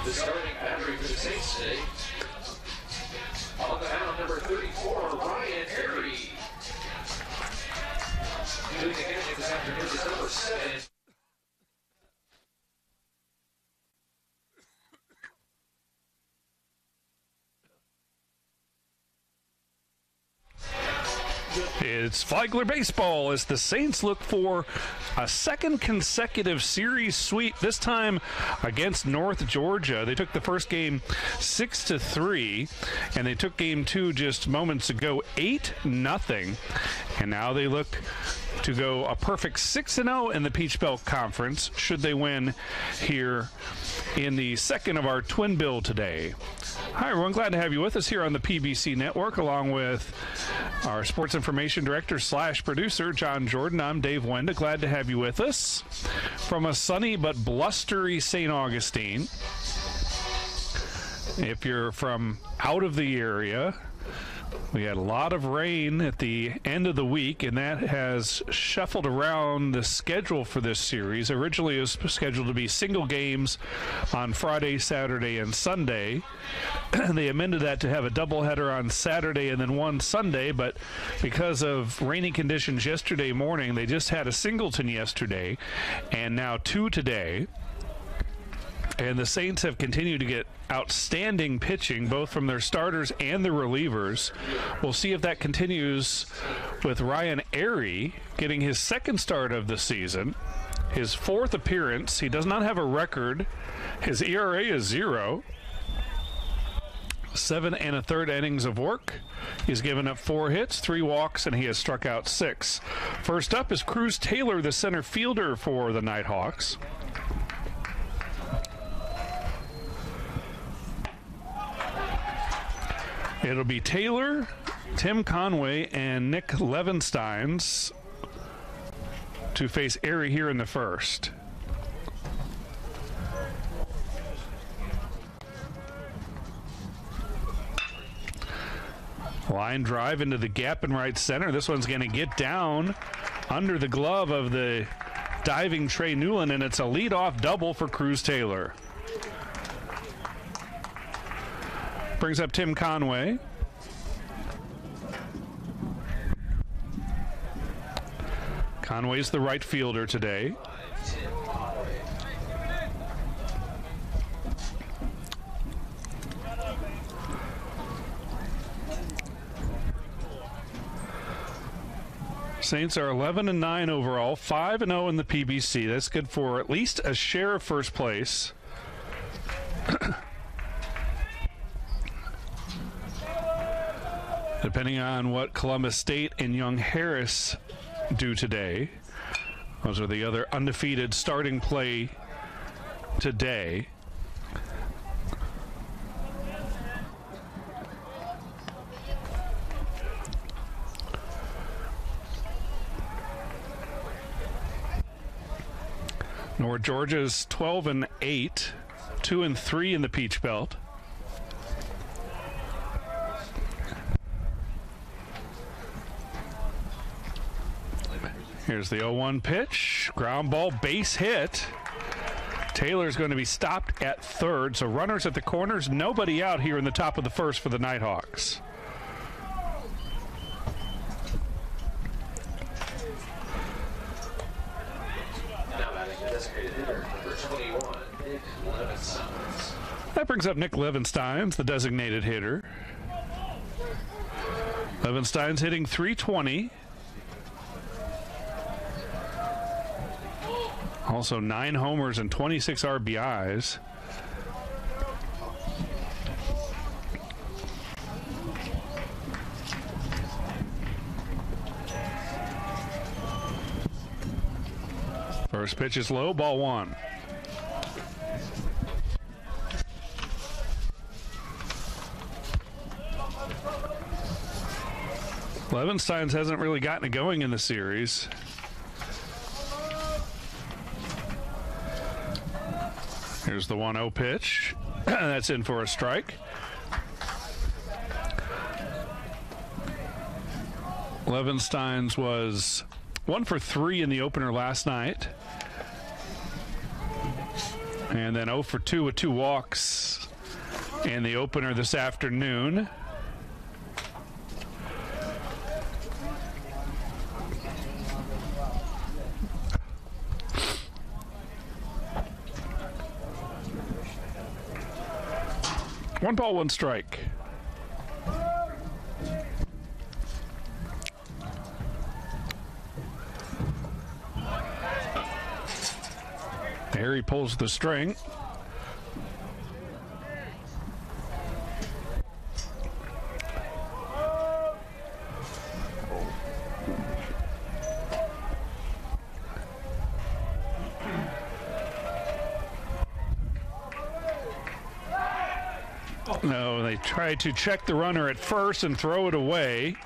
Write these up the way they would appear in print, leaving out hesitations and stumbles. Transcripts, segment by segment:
The starting battery for the Saints today. On the mound, number 34, Ryan Airy. Doing the catching this afternoon is number 7. It's Flagler baseball as the Saints look for a second consecutive series sweep, this time against North Georgia. They took the first game 6-3, and they took game 2 just moments ago 8-0, and now they look to go a perfect 6-0 in the Peach Belt Conference should they win here in the second of our Twin Bill today. Hi, everyone. Glad to have you with us here on the PBC Network, along with our sports information director / producer, John Jordan. I'm Dave Wenda. Glad to have you with us from a sunny but blustery St. Augustine. If you're from out of the area, we had a lot of rain at the end of the week, and that has shuffled around the schedule for this series. Originally, it was scheduled to be single games on Friday, Saturday, and Sunday. They amended that to have a doubleheader on Saturday and then one Sunday, but because of rainy conditions yesterday morning, they just had a singleton yesterday, and now 2 today. And the Saints have continued to get outstanding pitching, both from their starters and their relievers. We'll see if that continues with Ryan Airy getting his second start of the season, his 4th appearance. He does not have a record. His ERA is 0. 7 1/3 innings of work. He's given up 4 hits, 3 walks, and he has struck out 6. First up is Cruz Taylor, the center fielder for the Nighthawks. It'll be Taylor, Tim Conway, and Nick Levensteins to face Airy here in the first. Line drive into the gap in right center. This one's going to get down under the glove of the diving Trey Newland, and it's a leadoff double for Cruz Taylor. Brings up Tim Conway. Conway's the right fielder today. Saints are 11-9 overall, 5-0 in the PBC. That's good for at least a share of first place. Depending on what Columbus State and Young Harris do today. Those are the other undefeated starting play today. North Georgia's 12-8, 2-3 in the Peach Belt. Here's the 0-1 pitch. Ground ball, base hit. Taylor's going to be stopped at third. So runners at the corners, nobody out here in the top of the first for the Nighthawks. That brings up Nick Levensteins, the designated hitter. Levenstein's hitting .320. Also 9 homers and 26 RBIs. First pitch is low, ball 1. Levensteins hasn't really gotten it going in the series. Here's the 1-0 pitch. That's in for a strike. Levensteins was 1 for 3 in the opener last night. And then 0 for 2 with 2 walks in the opener this afternoon. One ball, one strike. There he pulls the string. No, they try to check the runner at first and throw it away,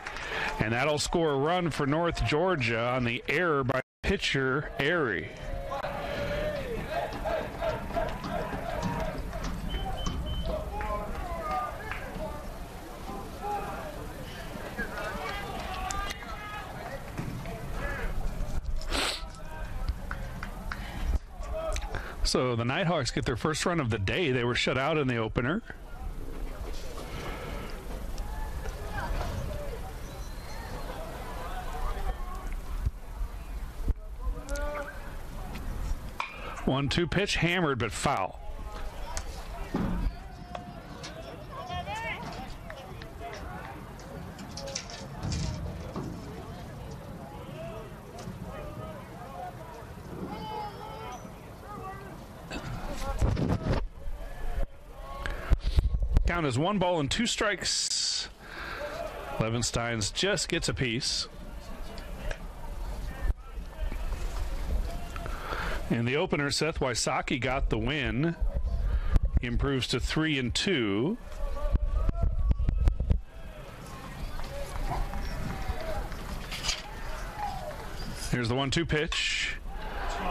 and that'll score a run for North Georgia on the error by pitcher Airy. So the Nighthawks get their first run of the day. They were shut out in the opener. One-two pitch, hammered but foul. Count is 1 ball and 2 strikes. Levensteins just gets a piece. In the opener, Seth Wysocki got the win. He improves to 3-2. Here's the 1-2 pitch.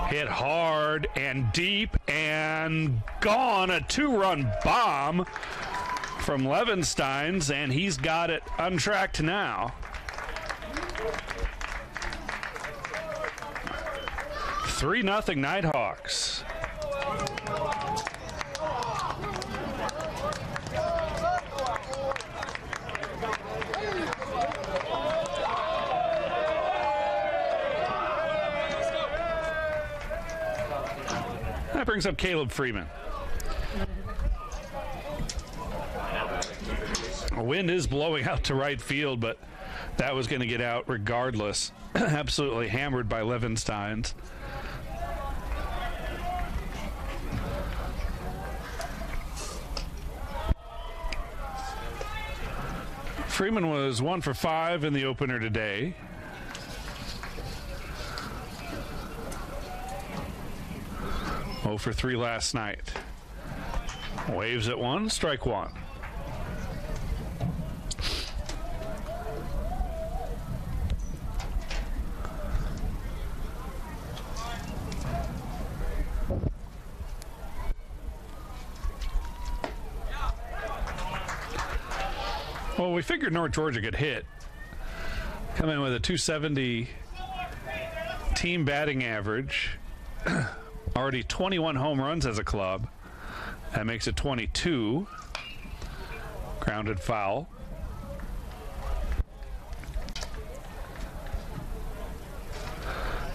Hit hard and deep and gone. A 2-run bomb from Levensteins, and he's got it untracked now. 3-0 Nighthawks. That brings up Caleb Freeman. The wind is blowing out to right field, but that was going to get out regardless. Absolutely hammered by Levensteins. Freeman was 1 for 5 in the opener today. Oh for 3 last night. Waves at 1, strike 1. Well, we figured North Georgia could hit. Come in with a 270 team batting average. Already 21 home runs as a club. That makes it 22. Grounded foul.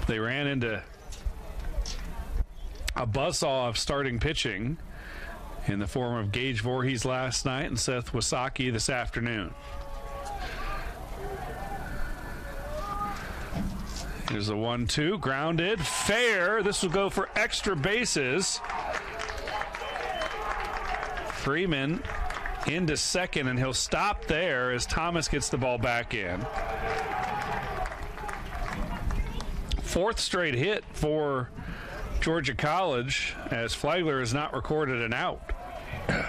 They ran into a buzzsaw of starting pitching in the form of Gage Voorhees last night and Seth Wysocki this afternoon. Here's a 1-2, grounded, fair. This will go for extra bases. Freeman into second, and he'll stop there as Thomas gets the ball back in. 4th straight hit for Georgia College, as Flagler has not recorded an out. Now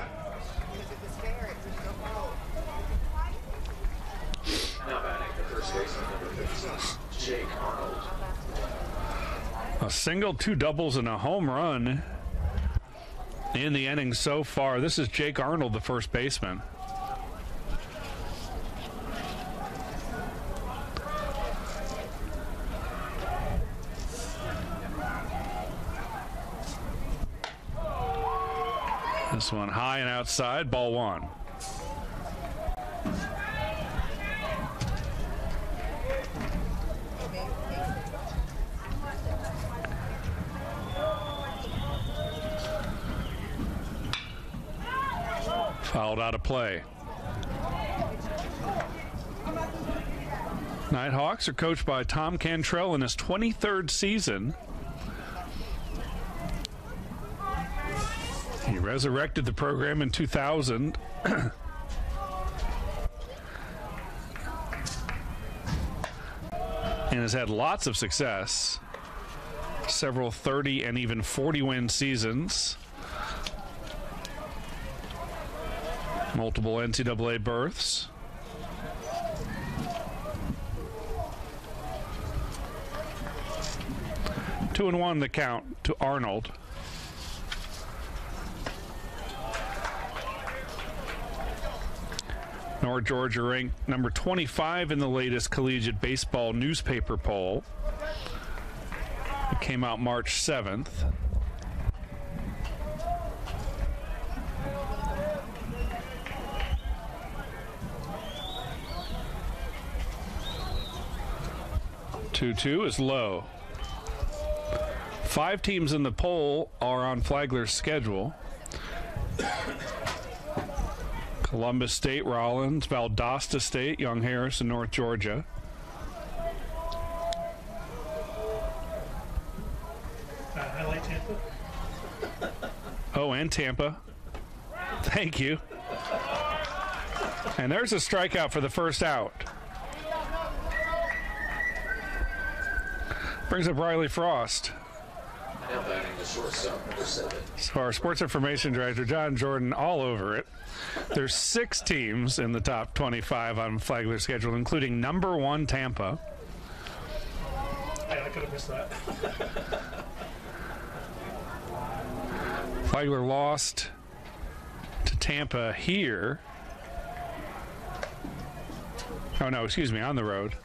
batting the first baseman, number 56, Jake Arnold. A single, 2 doubles, and a home run in the inning so far. This is Jake Arnold, the first baseman. This one high and outside, ball one. Fouled out of play. Nighthawks are coached by Tom Cantrell in his 23rd season. He resurrected the program in 2000. And has had lots of success. Several 30 and even 40-win seasons. Multiple NCAA berths. Two and one the count to Arnold. North Georgia ranked number 25 in the latest collegiate baseball newspaper poll. It came out March 7th. Two is low. 5 teams in the poll are on Flagler's schedule. Columbus State, Rollins, Valdosta State, Young Harris, and North Georgia. I like Tampa. Oh, and Tampa. Thank you. And there's a strikeout for the first out. Brings up Riley Frost. Now batting the shortstop, number 7. So our sports information director, John Jordan, all over it. There's 6 teams in the top 25 on Flagler's schedule, including number 1 Tampa. I could have missed that. Flagler lost to Tampa here. Oh, no, excuse me, on the road.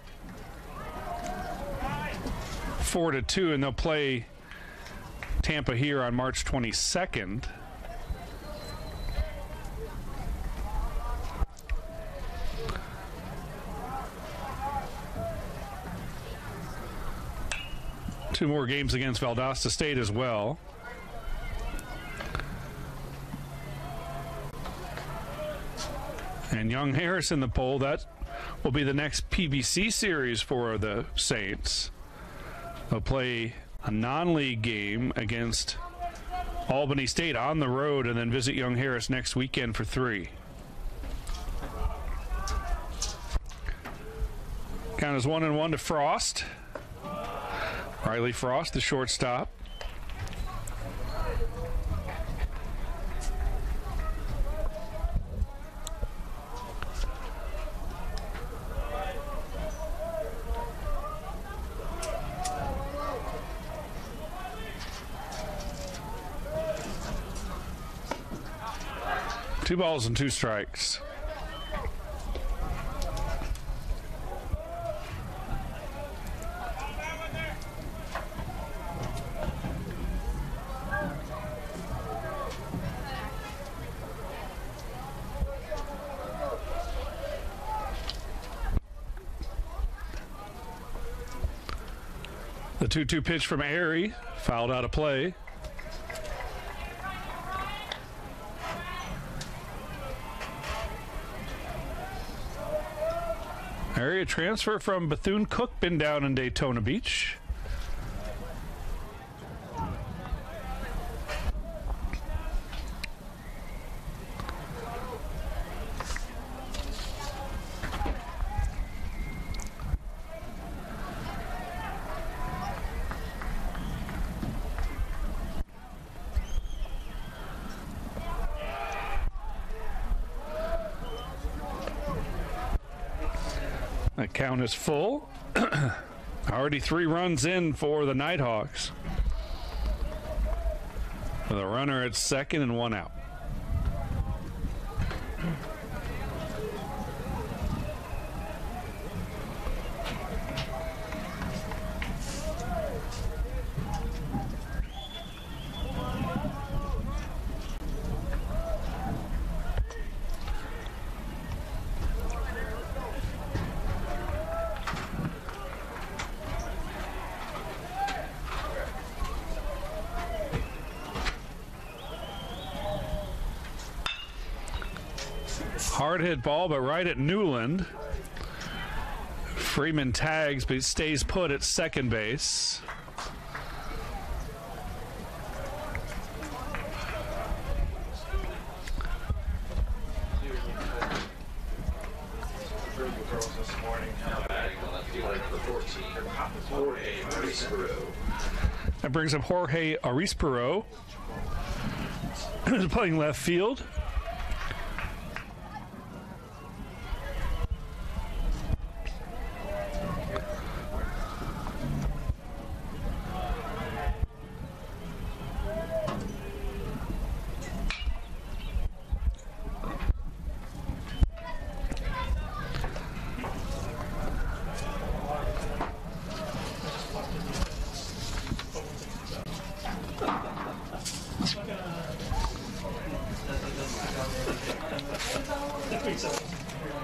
4-2, and they'll play Tampa here on March 22nd. Two more games against Valdosta State as well. And Young Harris in the poll. That will be the next PBC series for the Saints. They'll play a non-league game against Albany State on the road and then visit Young Harris next weekend for 3. Count is 1-1 to Frost. Riley Frost, the shortstop. Two balls and 2 strikes. The 2-2 pitch from Airy, fouled out of play. Area transfer from Bethune-Cookman down in Daytona Beach. That count is full. Already 3 runs in for the Nighthawks. With a runner at second and 1 out. Hard hit ball, but right at Newland. Freeman tags, but he stays put at second base. That brings up Jorge Arispero, who's playing left field.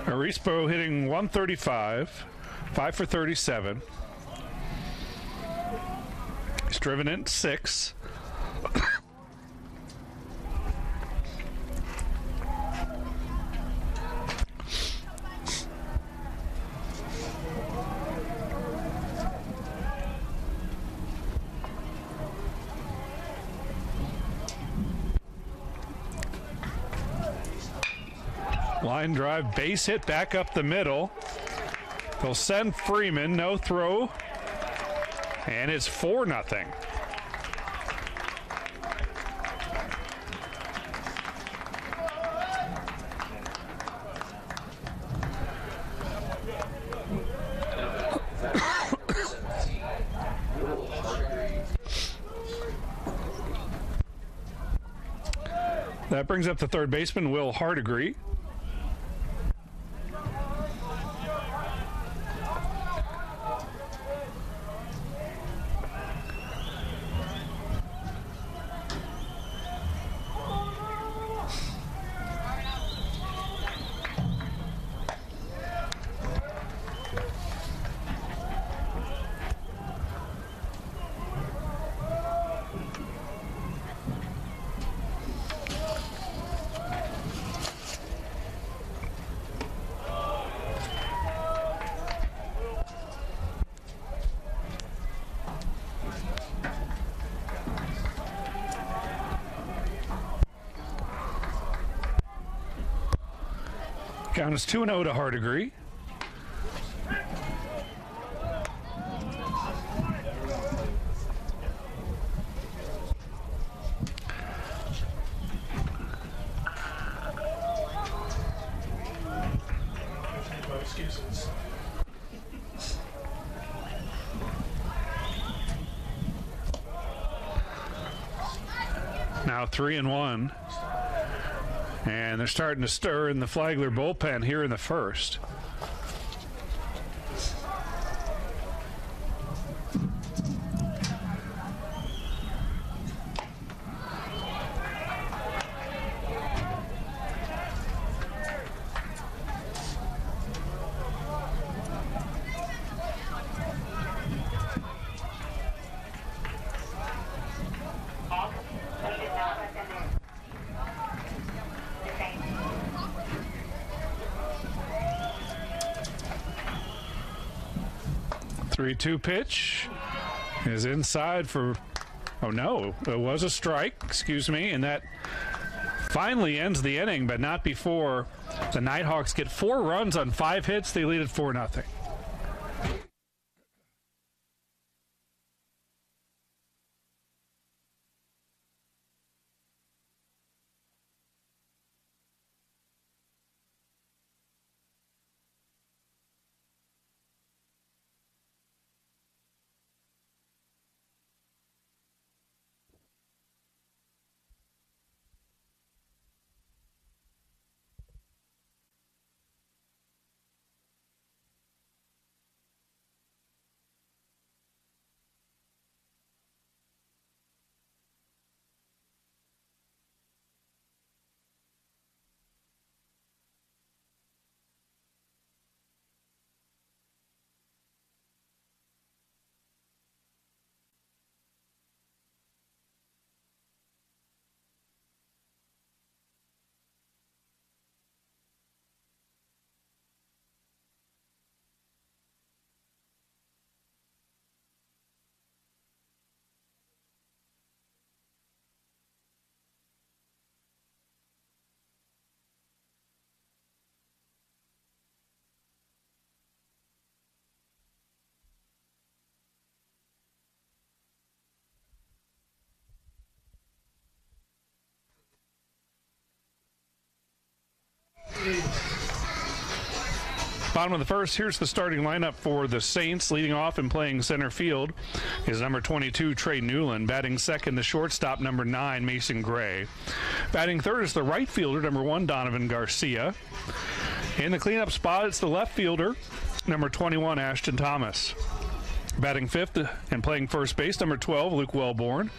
Arispero hitting 135, 5 for 37. He's driven in 6. Line drive, base hit back up the middle. They'll send Freeman, no throw. And it's 4-0. That brings up the third baseman, Will Hardigree. Count is 2-0 to Hardigree. Now 3-1. And they're starting to stir in the Flagler bullpen here in the first. Three-two pitch is inside for, oh no, it was a strike, excuse me, and that finally ends the inning, but not before the Nighthawks get 4 runs on 5 hits. They lead at 4-0. Bottom of the first, here's the starting lineup for the Saints. Leading off and playing center field is number 22, Trey Newland. Batting second, the shortstop, number 9, Mason Gray. Batting third is the right fielder, number 1, Donovan Garcia. In the cleanup spot, it's the left fielder, number 21, Ashton Thomas. Batting fifth and playing first base, number 12, Luke Wellborn.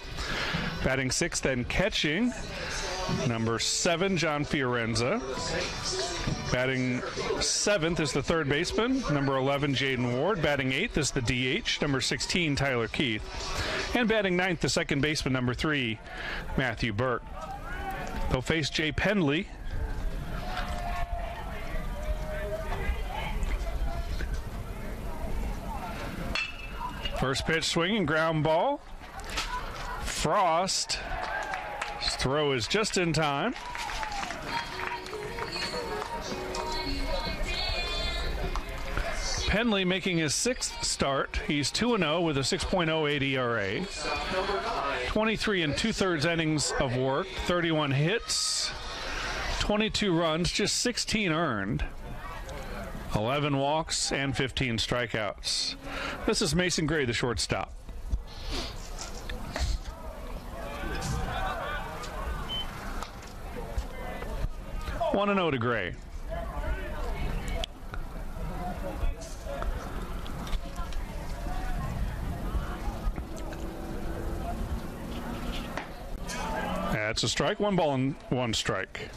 Batting sixth and catching, number 7, John Fiorenza. Batting seventh is the third baseman, number 11, Jaden Ward. Batting eighth is the DH, number 16, Tyler Keith. And batting ninth, the second baseman, number 3, Matthew Burke. They'll face Jay Pendley. First pitch swinging, ground ball. Frost. His throw is just in time. Pendley making his 6th start. He's 2-0 with a 6.08 ERA. 23 and 2/3 innings of work, 31 hits, 22 runs, just 16 earned, 11 walks, and 15 strikeouts. This is Mason Gray, the shortstop. One and 0 to Gray. That's a strike. 1 ball and 1 strike.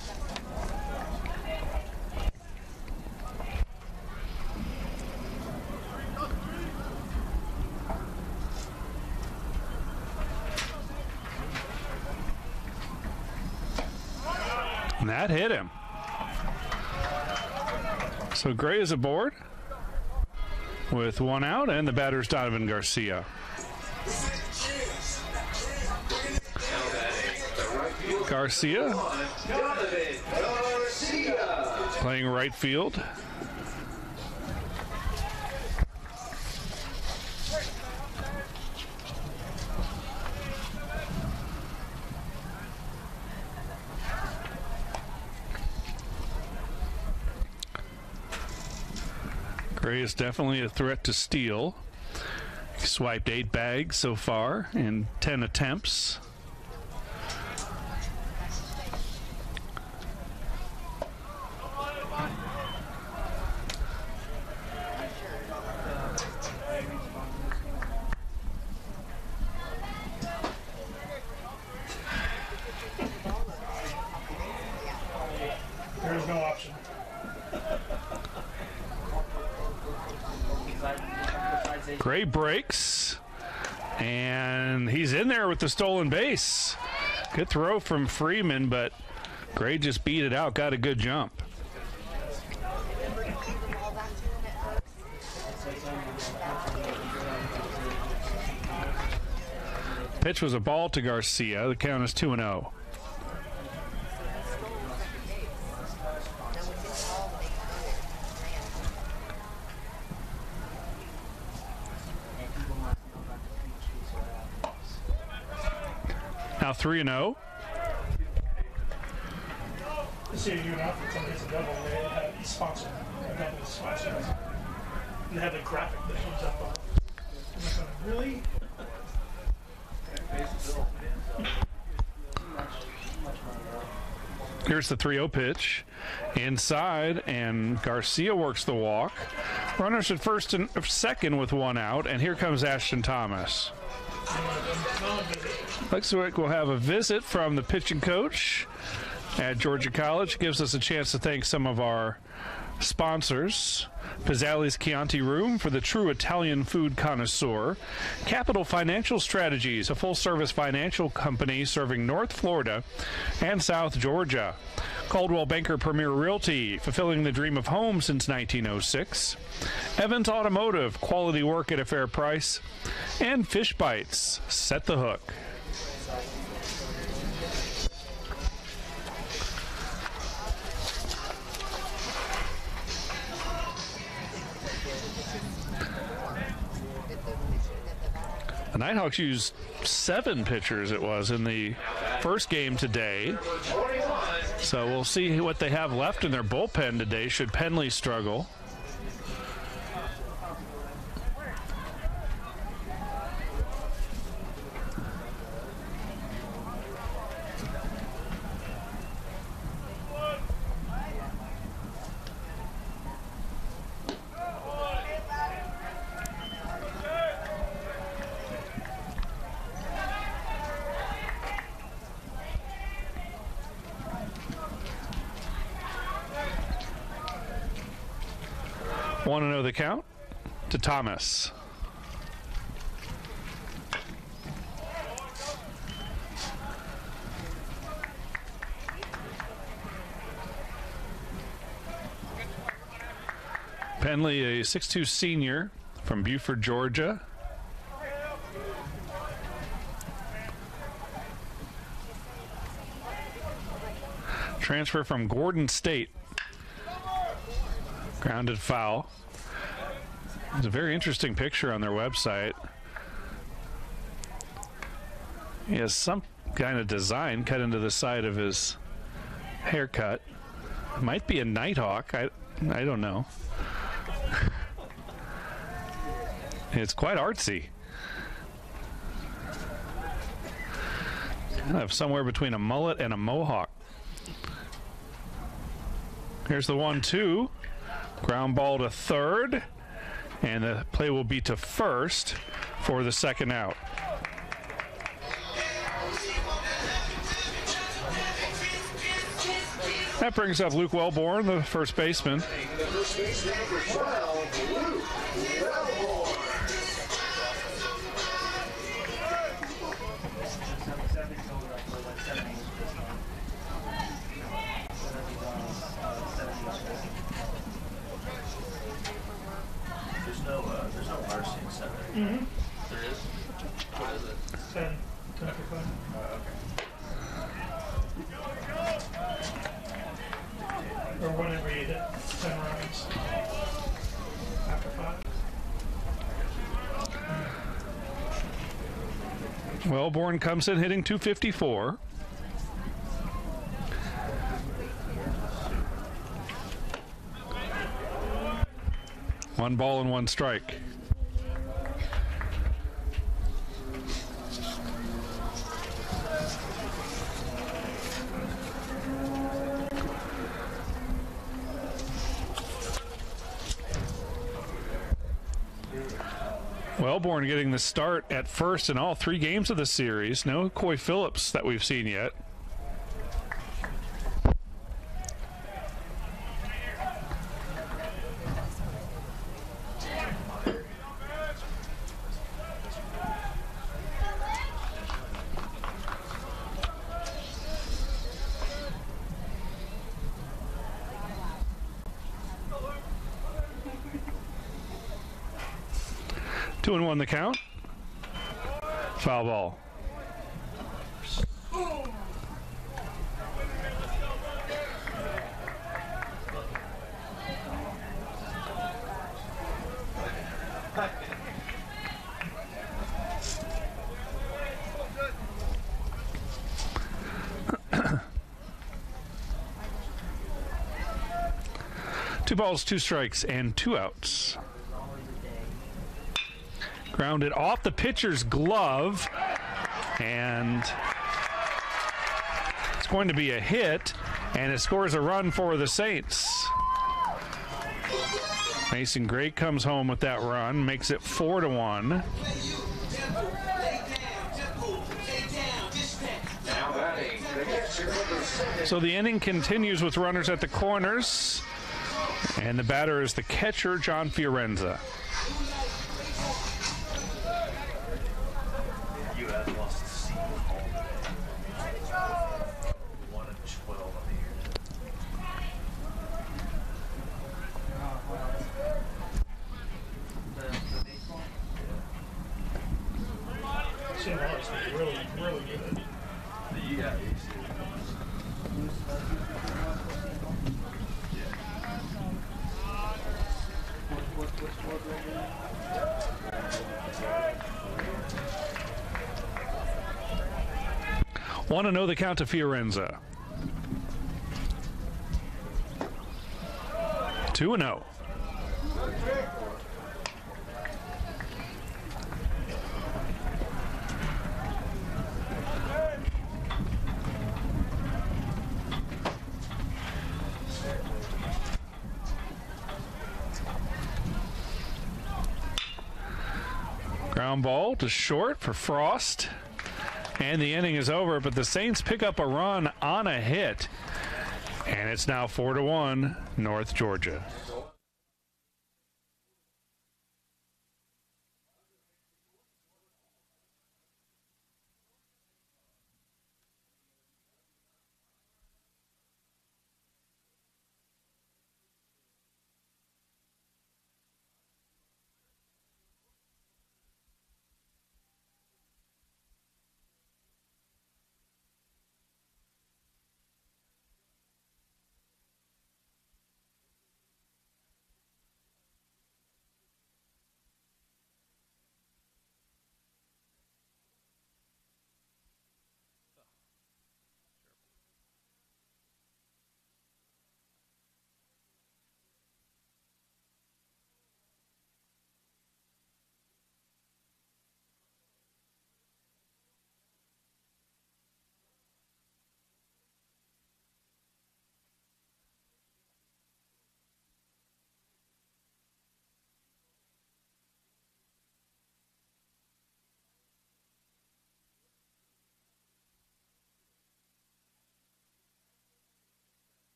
And that hit him. So Gray is aboard with 1 out, and the batter's Donovan Garcia. Garcia playing right field. Gray is definitely a threat to steal. He swiped 8 bags so far in 10 attempts. There is no option. Gray breaks, and he's in there with the stolen base. Good throw from Freeman, but Gray just beat it out, got a good jump. Pitch was a ball to Garcia. The count is 2-0. Now 3-0. This year, you're not for somebody's a double. They have sponsor. Double sponsors. They have a graphic that comes up on. I'm like, really? Here's the 3-0 pitch. Inside, and Garcia works the walk. Runners at first and second with 1 out, and here comes Ashton Thomas. Looks like we'll have a visit from the pitching coach at Georgia College. Gives us a chance to thank some of our sponsors. Pizzali's Chianti Room for the true Italian food connoisseur. Capital Financial Strategies, a full-service financial company serving North Florida and South Georgia. Caldwell Banker Premier Realty, fulfilling the dream of home since 1906. Evans Automotive, quality work at a fair price. And Fish Bites, set the hook. The Nighthawks used 7 pitchers, it was, in the first game today. 21, So we'll see what they have left in their bullpen today should Penley struggle. Want to know the count? To Thomas. Penley, a 6'2" senior from Buford, Georgia. Transfer from Gordon State. Grounded foul. There's a very interesting picture on their website. He has some kind of design cut into the side of his haircut. Might be a Nighthawk. I don't know. It's quite artsy. Kind of somewhere between a mullet and a mohawk. Here's the 1-2. Ground ball to third. And the play will be to first for the second out. That brings up Luke Wellborn, the first baseman. The first baseman for 12, Luke Wellborn. There's no mercy in center. Mm-hmm. There is? What is it? 10 for 5. Okay. Or whenever you hit 10 runs. After 5. Wellborn comes in hitting .254. One ball and one strike. Wellborn getting the start at first in all 3 games of the series. No Coy Phillips that we've seen yet. Two and one the count. Foul ball. Two balls, 2 strikes, and 2 outs. Grounded off the pitcher's glove, and it's going to be a hit, and it scores a run for the Saints. Mason Gray comes home with that run, makes it 4-1. Now batting, the catcher number 7. So the inning continues with runners at the corners, and the batter is the catcher, John Fiorenza. Lost the seat all day. 1-12 on the year. St. Lawrence is really, really good. Yeah. Want to know the count to Fiorenza. 2-0. Ground ball to short for Frost. And the inning is over, but the Saints pick up a run on a hit. And it's now 4-1, North Georgia.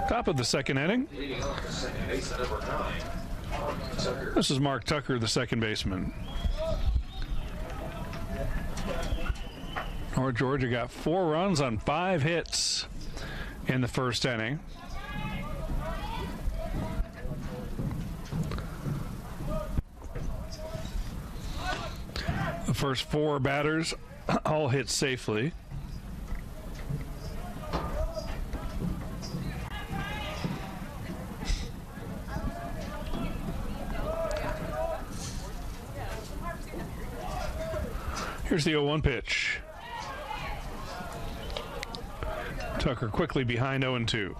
Top of the second inning. Leading off the second base at number 9, Mark Tucker. This is Mark Tucker, the second baseman. North Georgia got 4 runs on 5 hits in the first inning. The first 4 batters all hit safely. Here's the 0-1 pitch. Tucker quickly behind 0-2.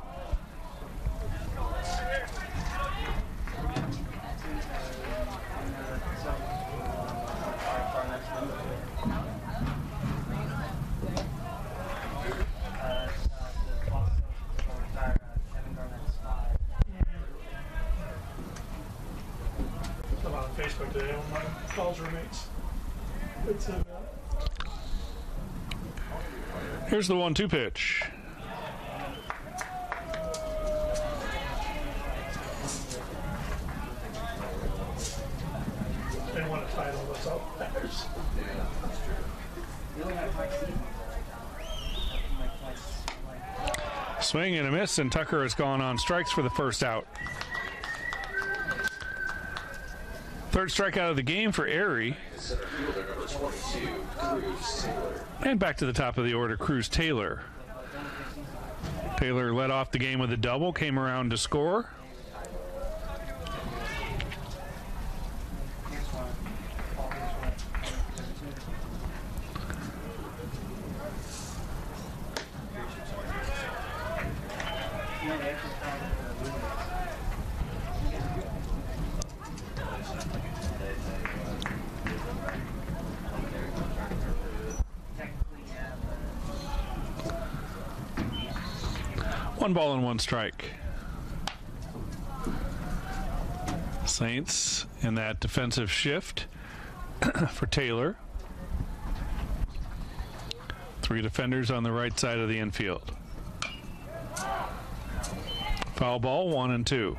I'm on Facebook today on my college roommates. It's Here's the 1-2 pitch. they want a title that's all that matters. Swing and a miss, and Tucker has gone on strikes for the first out. Third strikeout of the game for Erie. Center fielder number 22, Cruz Taylor. And back to the top of the order, Cruz Taylor. Taylor led off the game with a double, came around to score. One ball and one strike. Saints in that defensive shift for Taylor. 3 defenders on the right side of the infield. Foul ball, 1-2.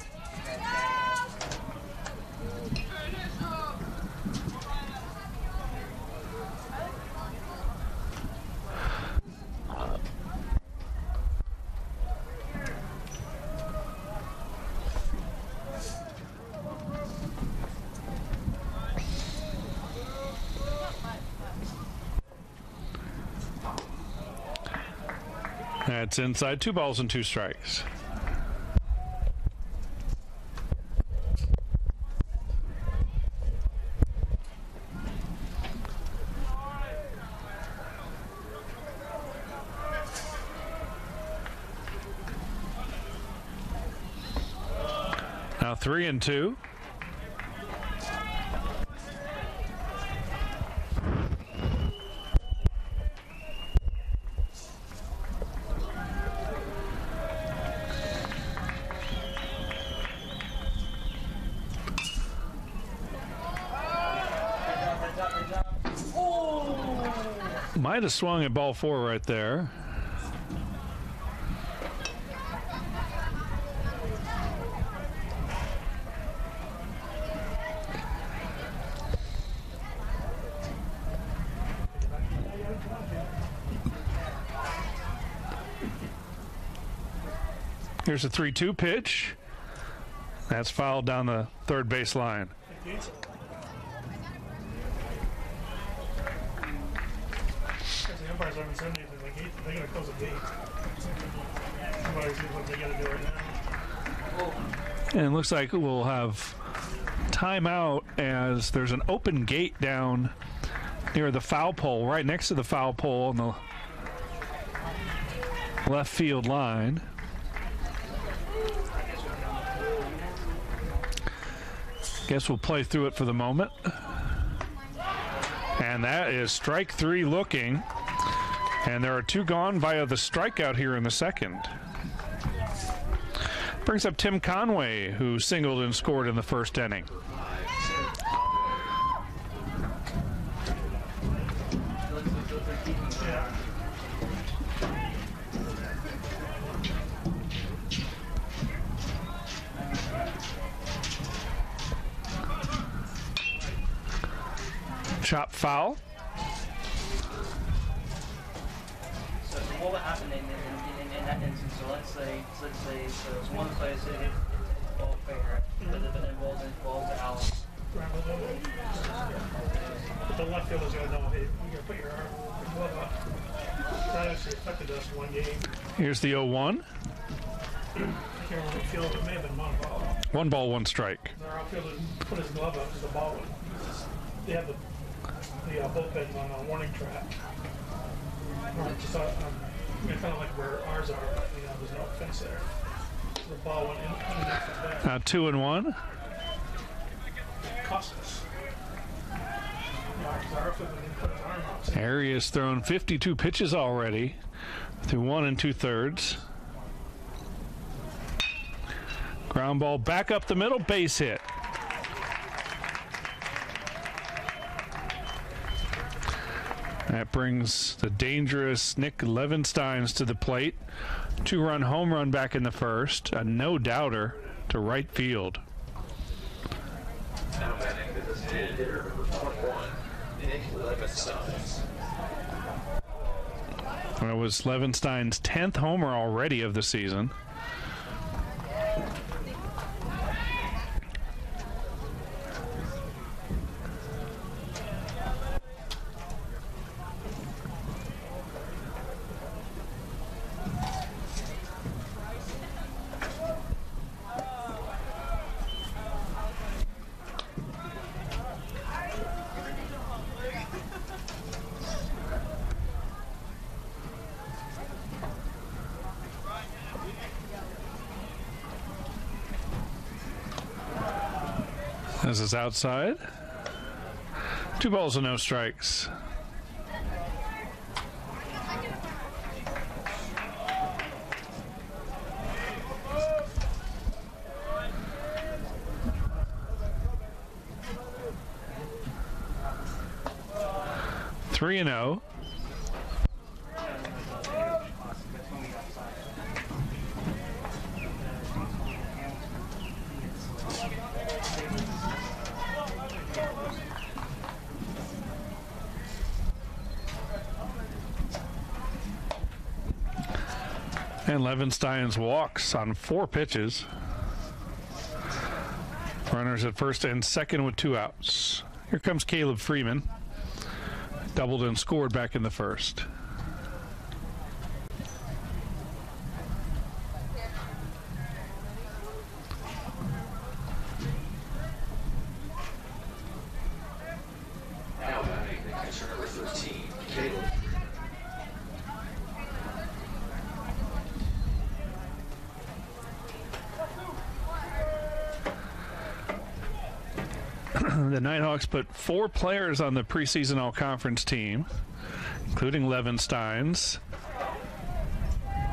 That's inside. 2 balls and 2 strikes. Now 3-2. Might have swung at ball 4 right there. Here's a 3-2 pitch. That's fouled down the third base line. Because the umpires haven't said anything. They're going to close the gate. Somebody's doing what they got to do right now. And it looks like we'll have timeout as there's an open gate down near the foul pole, right next to the foul pole on the left field line. Guess we'll play through it for the moment. And that is strike 3 looking. And there are 2 gone via the strikeout here in the second. Brings up Tim Conway, who singled and scored in the first inning. Chop foul. So what would happen in that instance? So let's say so it's one place that hit ball fair, but then balls out. But the left fielder's going to know, hey, you got to put your glove up. That actually affected us one game. Here's the 0-1. I can't remember what field, it may have been one ball. 1 ball, 1 strike. Our outfielder put his glove up because the ball would. They have the bullpen on a warning track. Or just kind of like where ours are, but there's no fence there. So the ball went in underneath the bat. Now 2-1. It cost us. Our outfielder didn't put his arm out. Harry has thrown 52 pitches already through 1 2/3. Ground ball back up the middle, base hit. That brings the dangerous Nick Levensteins to the plate. 2-run home run back in the first. A no-doubter to right field. Now batting to the stand hitter, number 21, Nick Levenstein. It was Levenstein's 10th homer already of the season. This is outside. 2 balls and no strikes. Three and 0. And Levenstein's walks on 4 pitches. Runners at first and second with 2 outs. Here comes Caleb Freeman. Doubled and scored back in the first. The Nighthawks put 4 players on the preseason all-conference team, including Levensteins.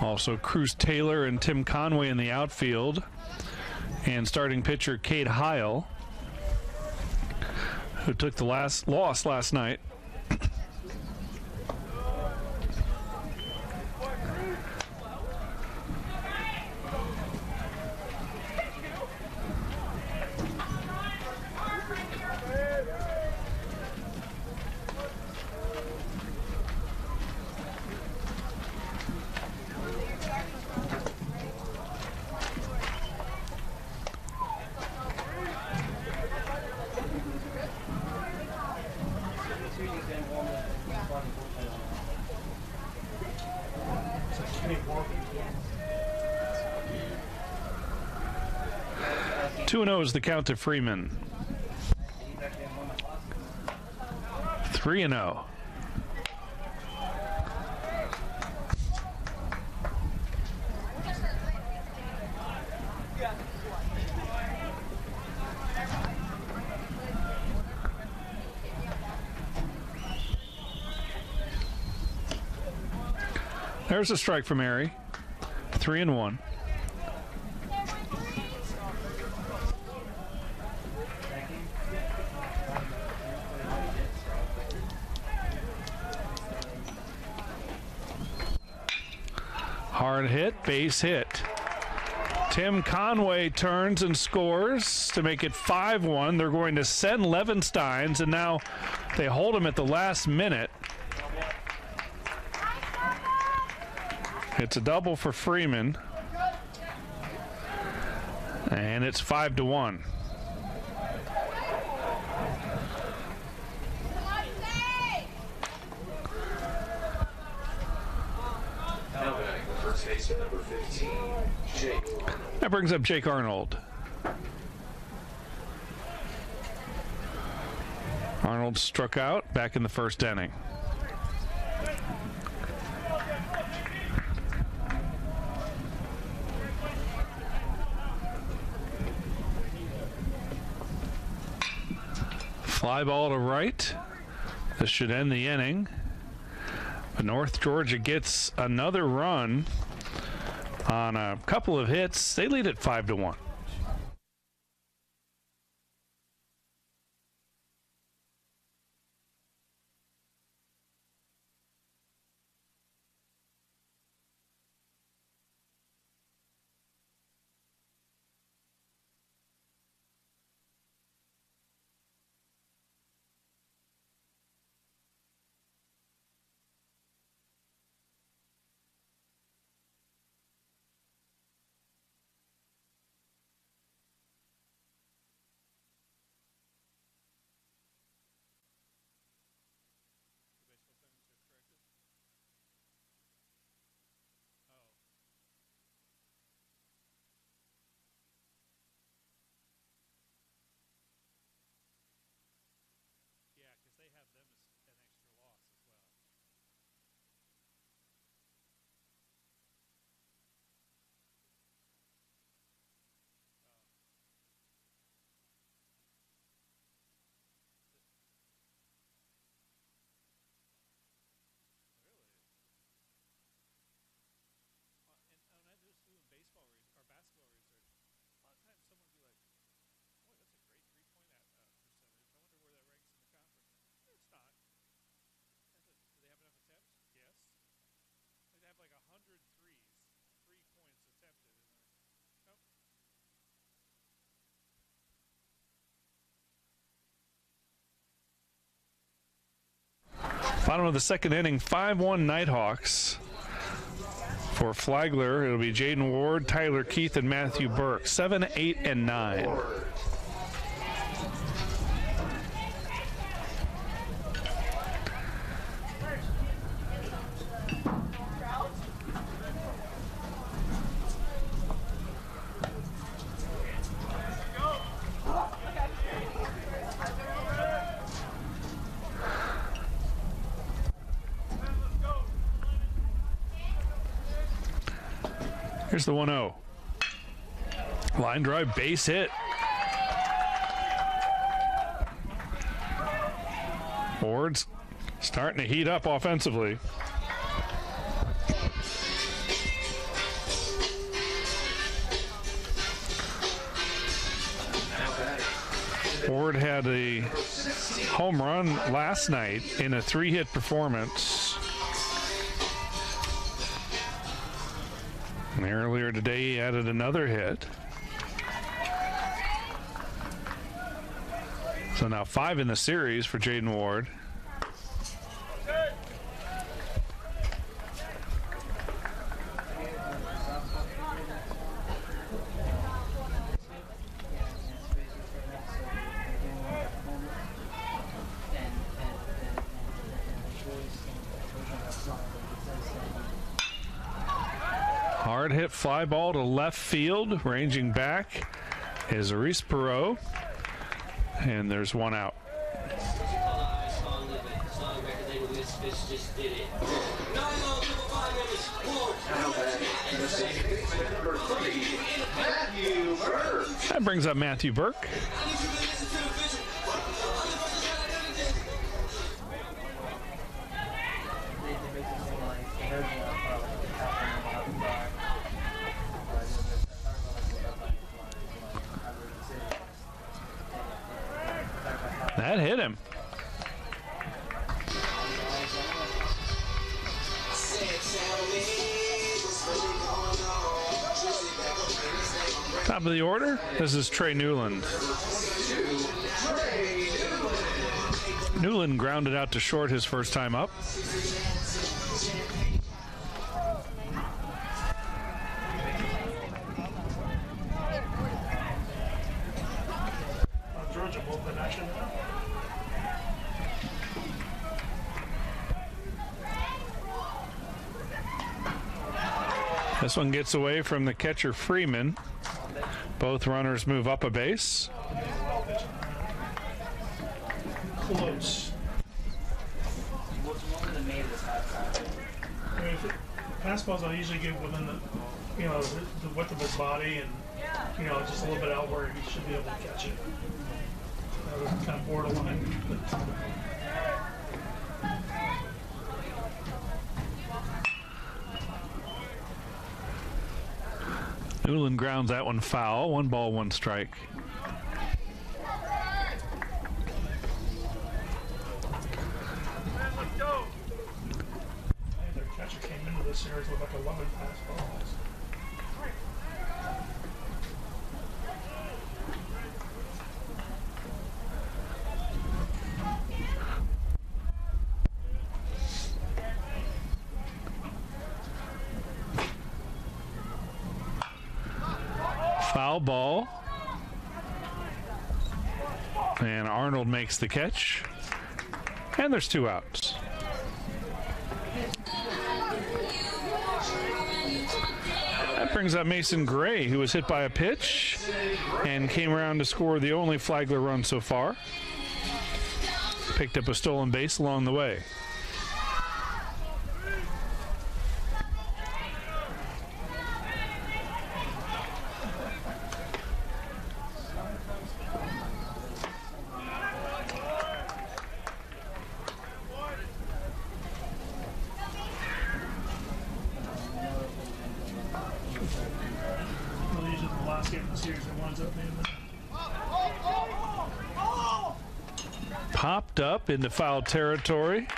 Also, Cruz Taylor and Tim Conway in the outfield. And starting pitcher Cade Heil, who took the loss last night. Two 2-0 is the count to Freeman. 3-0. There's a strike from Airy. 3-1. Hard hit, base hit. Tim Conway turns and scores to make it 5-1. They're going to send Levensteins, and now they hold him at the last minute. It's a double for Freeman. And it's 5-1. Number 15, Jake Arnold. That brings up Jake Arnold. Arnold struck out back in the first inning. Fly ball to right. This should end the inning. But North Georgia gets another run on a couple of hits. They lead at 5-1. Bottom of the second inning, 5-1 Nighthawks. For Flagler, it'll be Jaden Ward, Tyler Keith, and Matthew Burke. 7, 8, and 9. Here's the 1-0. Line drive, base hit. Ward's starting to heat up offensively. Ward had a home run last night in a 3-hit performance. And earlier today, he added another hit. So now 5 in the series for Jaden Ward. Hard hit fly ball to left field. Ranging back is Reese Perot. And there's one out. That brings up Matthew Burke. That hit him. Top of the order, this is Trey Newland. Newland grounded out to short his first time up. Georgia bullpen action. This one gets away from the catcher Freeman. Both runners move up a base. Close. I mean, fastballs I usually get within the, the width of his body and, just a little bit out where he should be able to catch it. That was kind of borderline. Newland grounds that one foul. 1 ball, 1 strike. Their catcher came into this series with like 11 fastballs. Foul ball. And Arnold makes the catch. And there's 2 outs. That brings up Mason Gray, who was hit by a pitch and came around to score the only Flagler run so far. Picked up a stolen base along the way. Popped up into foul territory.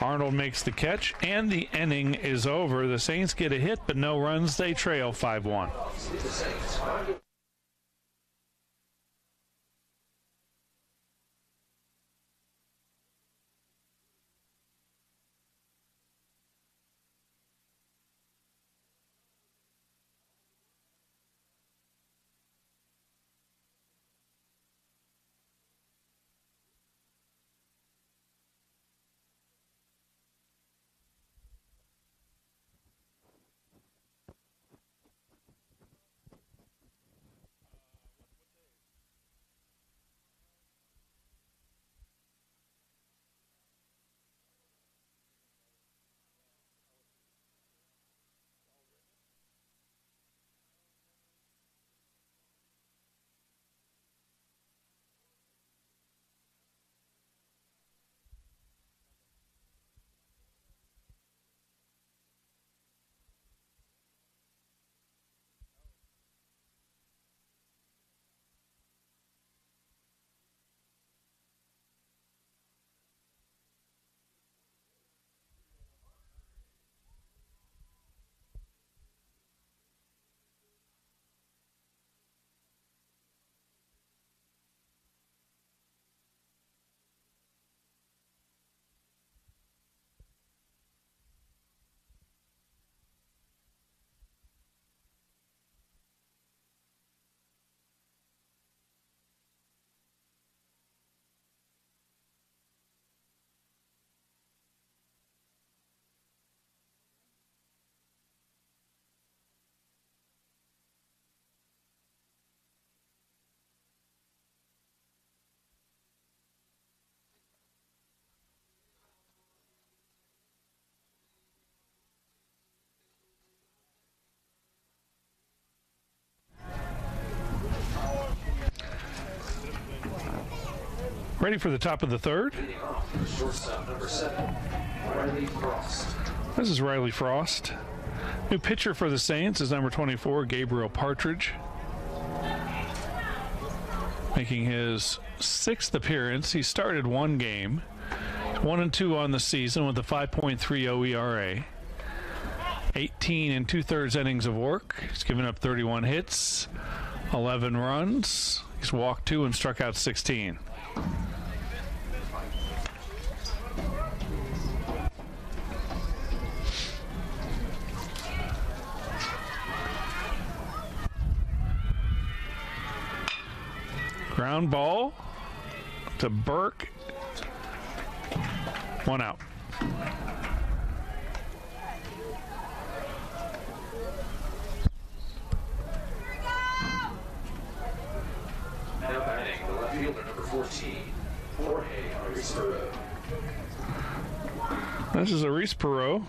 Arnold makes the catch, and the inning is over. The Saints get a hit, but no runs. They trail 5-1. Ready for the top of the third. Leading off, shortstop number 7, Riley Frost. This is Riley Frost. New pitcher for the Saints is number 24, Gabriel Partridge. Making his 6th appearance. He started one game. 1-2 on the season with a 5.30 ERA. 18 2/3 innings of work. He's given up 31 hits, 11 runs. He's walked 2 and struck out 16. Ground ball to Burke. 1 out. Now batting the left fielder number 14, Jorge Arizpuro. This is Arizpuro,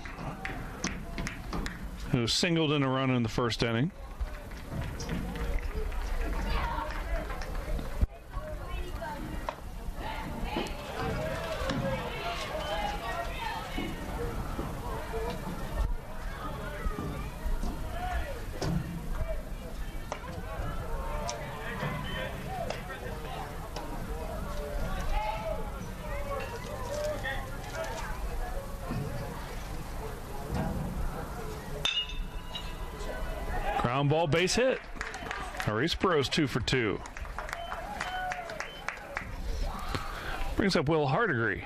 who singled in a run in the first inning. Ground ball, base hit. Arizpuro's 2 for 2. Brings up Will Hardigree.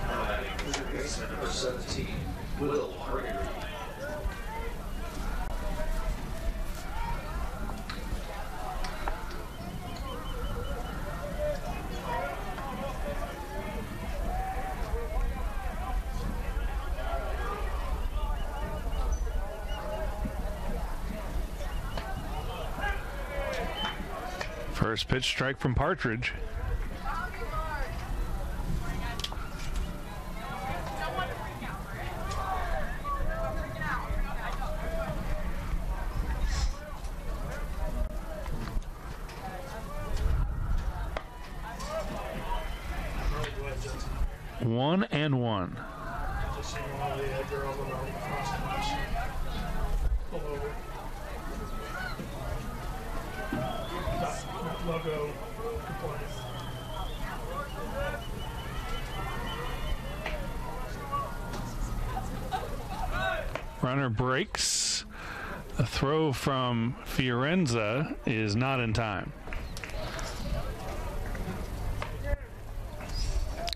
Now batting third baseman number 17, Will Hardigree. First pitch strike from Partridge. Really glad Justin. 1-1. Just seeing all the girls on the cross match. Pull over. That logo compliance. Runner breaks. A throw from Fiorenza is not in time.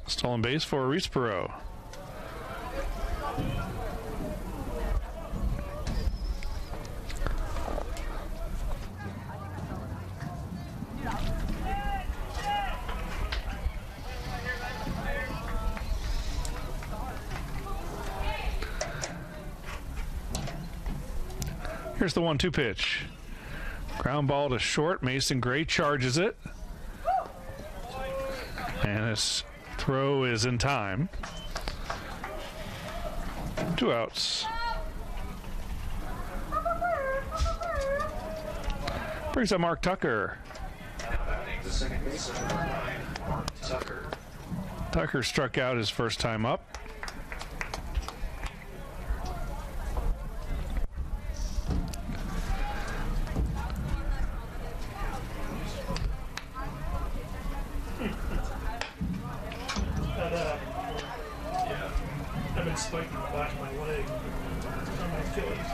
Stolen base for Arizpuro. Here's the 1-2 pitch. Ground ball to short. Mason Gray charges it. And this throw is in time. 2 outs. Brings up Mark Tucker. Now batting the second baseman number 9, Mark Tucker. Tucker struck out his first time up. I've been spiking the back of my leg on my Achilles.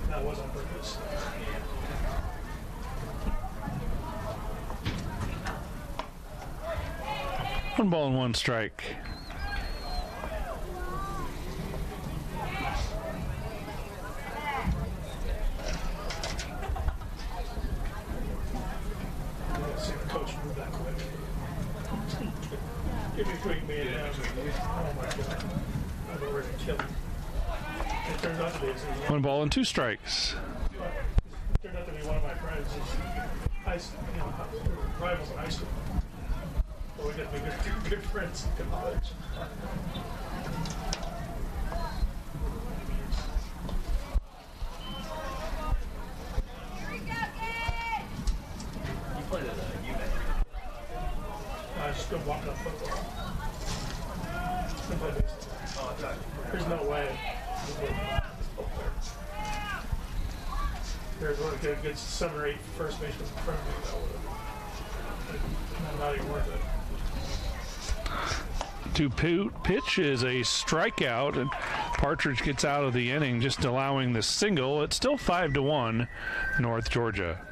That was on purpose. 1 ball and 1 strike. I've seen the coach move that quick. Give me a quick man down. Oh my god. I've been ready to kill him. It turned out to be 1 ball and 2 strikes. it turned out to be one of my friends. He's rivals in high school. But we got to be good friends in college. just go walk on football. Play baseball. There's no way. There's one good 7 or 8 first basemen in front of me that would not even worth it. To pitch is a strikeout, and Partridge gets out of the inning, just allowing the single. It's still 5-1, North Georgia.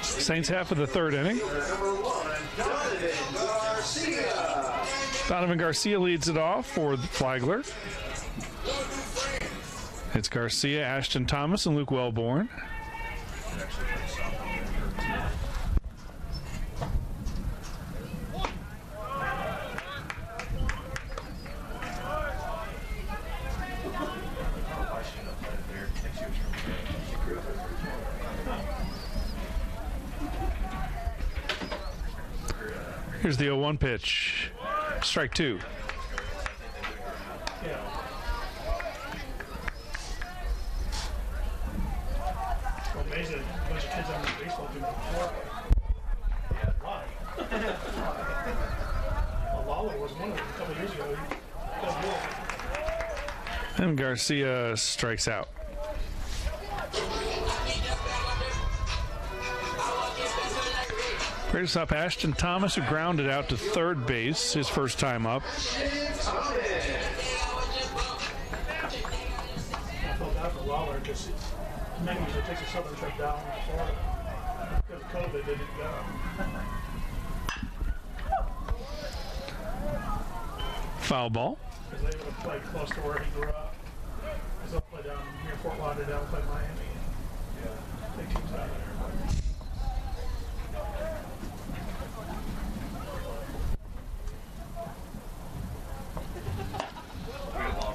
Saints half of the third inning. Donovan Garcia leads it off for Flagler. It's Garcia, Ashton Thomas, and Luke Wellborn. Here's the 0-1 pitch. Strike 2. Yeah. Well, amazing. A bunch of kids on the baseball team before. Yeah, a lot. Well, Lawler was one of them a couple years ago. He played good. And Garcia strikes out. Brings up Ashton Thomas, who grounded out to third base his first time up. I felt bad for Lawler because many usually takes a southern trip down to Florida. Because of COVID, they didn't go. Foul ball. Because they would have played close to where he grew up. Because they'll play down near Fort Lauderdale, play Miami. Yeah. Big teams out there.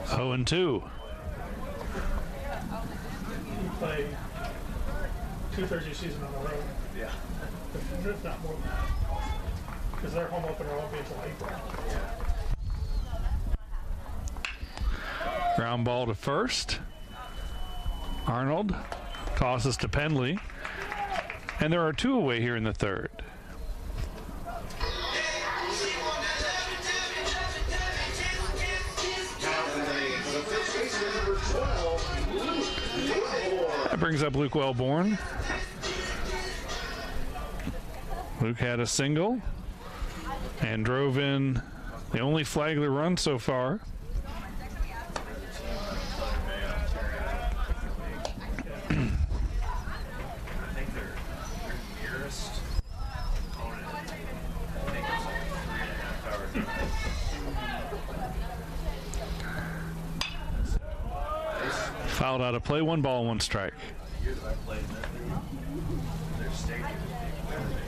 0-2. You play 2/3 of your season on the road. Yeah. If not more than that. Because their home opener won't be until April. Ground ball to first. Arnold tosses to Pendley. And there are 2 away here in the third. That brings up Luke Wellborn. Luke had a single and drove in the only Flagler run so far. I think their nearest opponent, I think it's like 3.5 hours. Fouled out of play, 1 ball, 1 strike. The year that I played in their stadium is being renovated.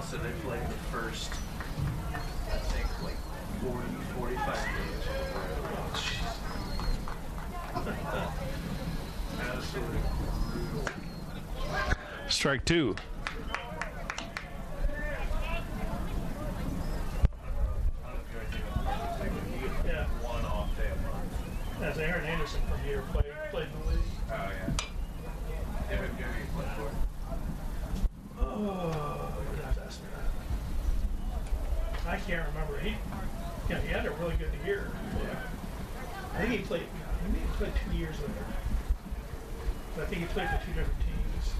So they played the first, I think, like 45 games on the road. Absolutely brutal. Strike 2. Yeah. One off day a month. That's Aaron Anderson from here, played in the league. Oh, yeah. David Gary played for. Oh, you'd have to ask me that. I can't remember. He had a really good year. I think he played 2 years there. But I think he played for 2 different teams.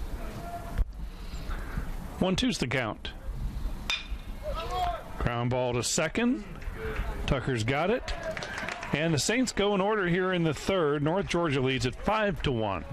1-2's the count. Ground ball to second. Tucker's got it. And the Saints go in order here in the third. North Georgia leads at 5-1.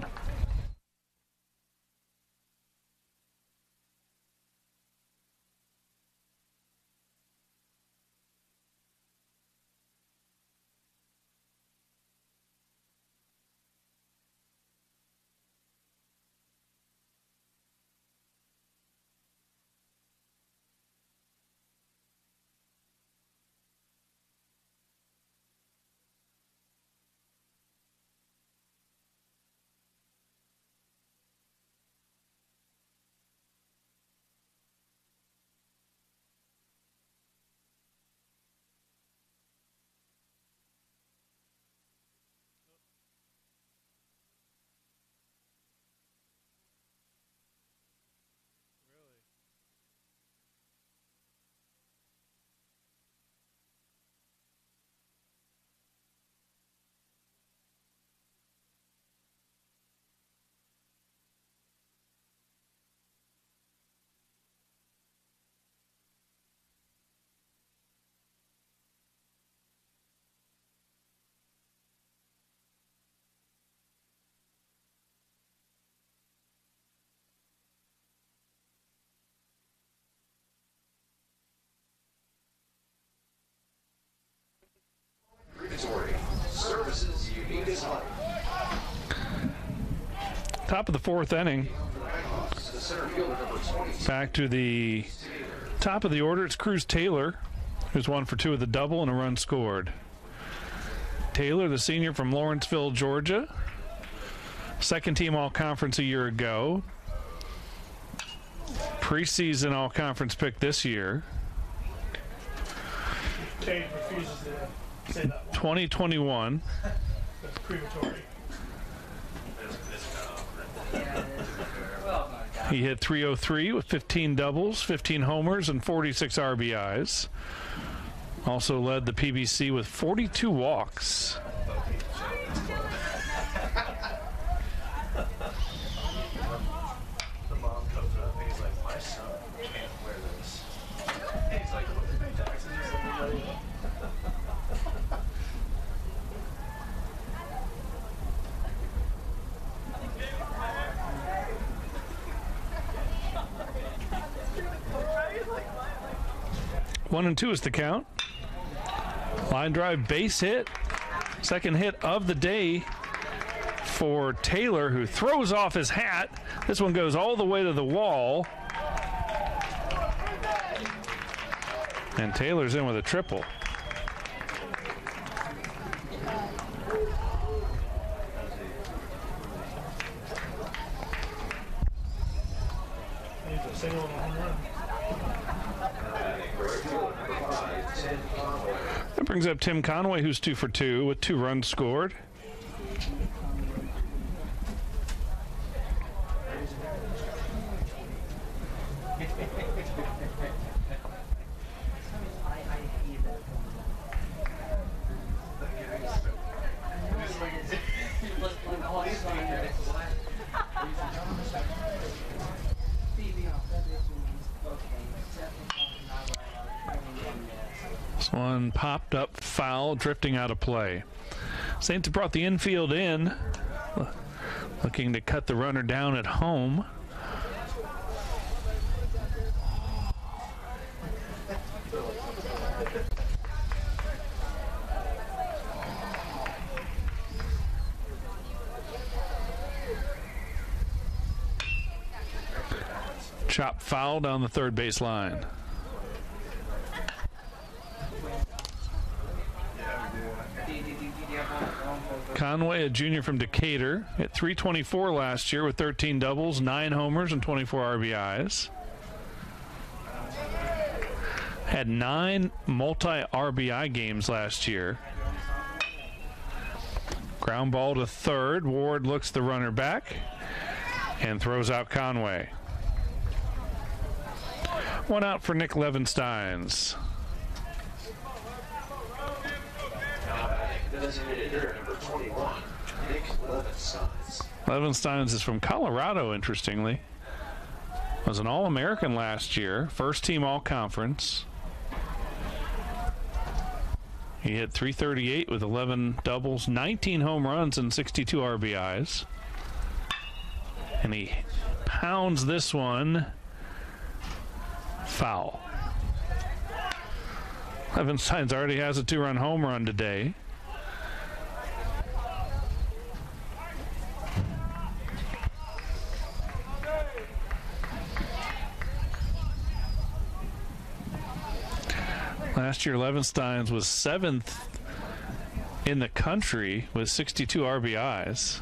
Services you need in life. Top of the fourth inning. The center fielder, number 20. Back to the top of the order. It's Cruz Taylor, who's 1 for 2 with a double and a run scored. Taylor, the senior from Lawrenceville, Georgia. Second team all-conference a year ago. Preseason all-conference pick this year. Cade refuses to say that one. 2021. That's premature. He hit .303 with 15 doubles, 15 homers, and 46 RBIs. Also led the PBC with 42 walks. The mom comes up and he's like, my son can't wear this. He's like, what did pay taxes or something? One and two is the count. Line drive, base hit. Second hit of the day for Taylor, who throws off his hat. This one goes all the way to the wall. And Taylor's in with a triple. He's a single and a home run. That brings up Tim Conway, who's 2 for 2 with 2 runs scored. This one popped up foul, drifting out of play. Saints have brought the infield in, looking to cut the runner down at home. Chop foul down the third base line. Conway, a junior from Decatur, hit .324 last year with 13 doubles, 9 homers, and 24 RBIs. Had 9 multi-RBI games last year. Ground ball to third. Ward looks the runner back and throws out Conway. One out for Nick Levensteins. Designated hitter number 21, Nick Levensteins. Levensteins is from Colorado, interestingly. Was an All-American last year, first team All-Conference. He hit .338 with 11 doubles, 19 home runs, and 62 RBIs. And he pounds this one foul. Levensteins already has a 2-run home run today. Last year, Levensteins was 7th in the country with 62 RBIs.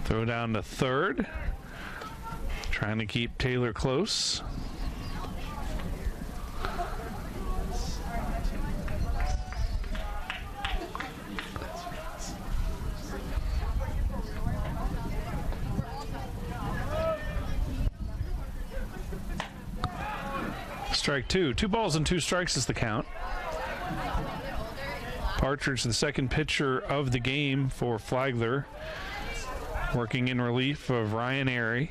Throw down to third. Trying to keep Taylor close. Strike two. 2 balls and 2 strikes is the count. Partridge, the second pitcher of the game for Flagler, working in relief of Ryan Airy.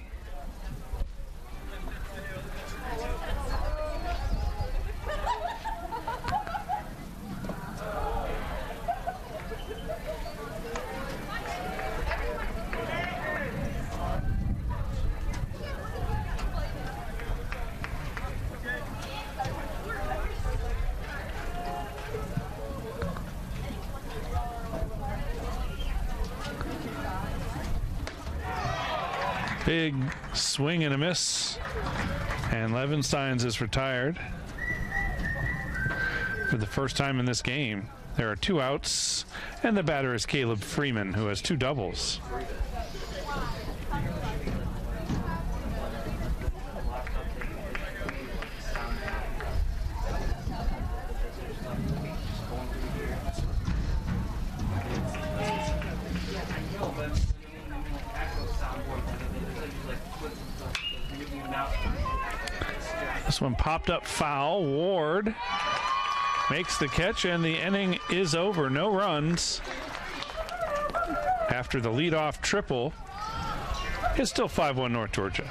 Big swing and a miss, and Levensteins is retired for the first time in this game. There are 2 outs, and the batter is Caleb Freeman, who has 2 doubles. This one popped up foul. Ward makes the catch, and the inning is over. No runs after the leadoff triple. It's still 5-1 North Georgia.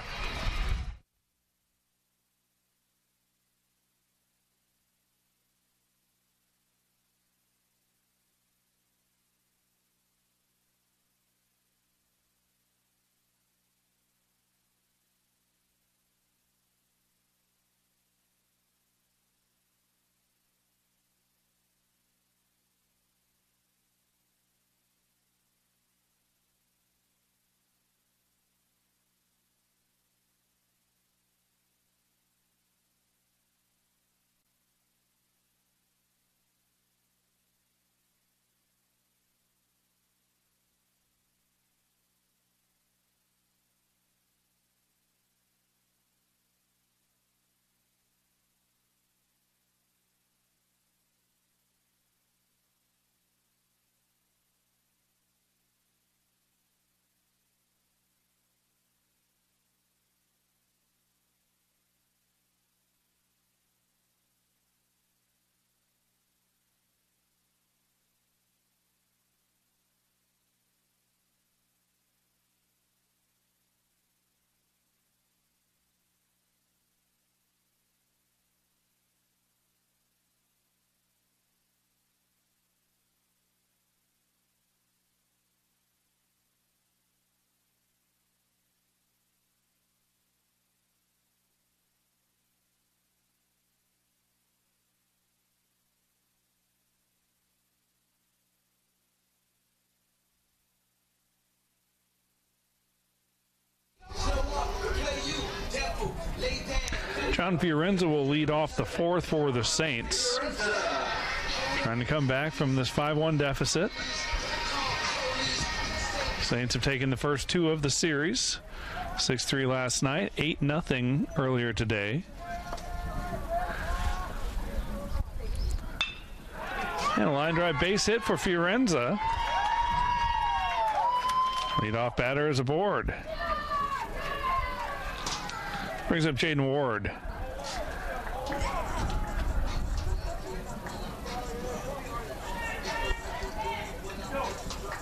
John Fiorenza will lead off the 4th for the Saints. Trying to come back from this 5-1 deficit. Saints have taken the first 2 of the series. 6-3 last night, 8-0 earlier today. And a line drive base hit for Fiorenza. Leadoff batter is aboard. Brings up Jaden Ward.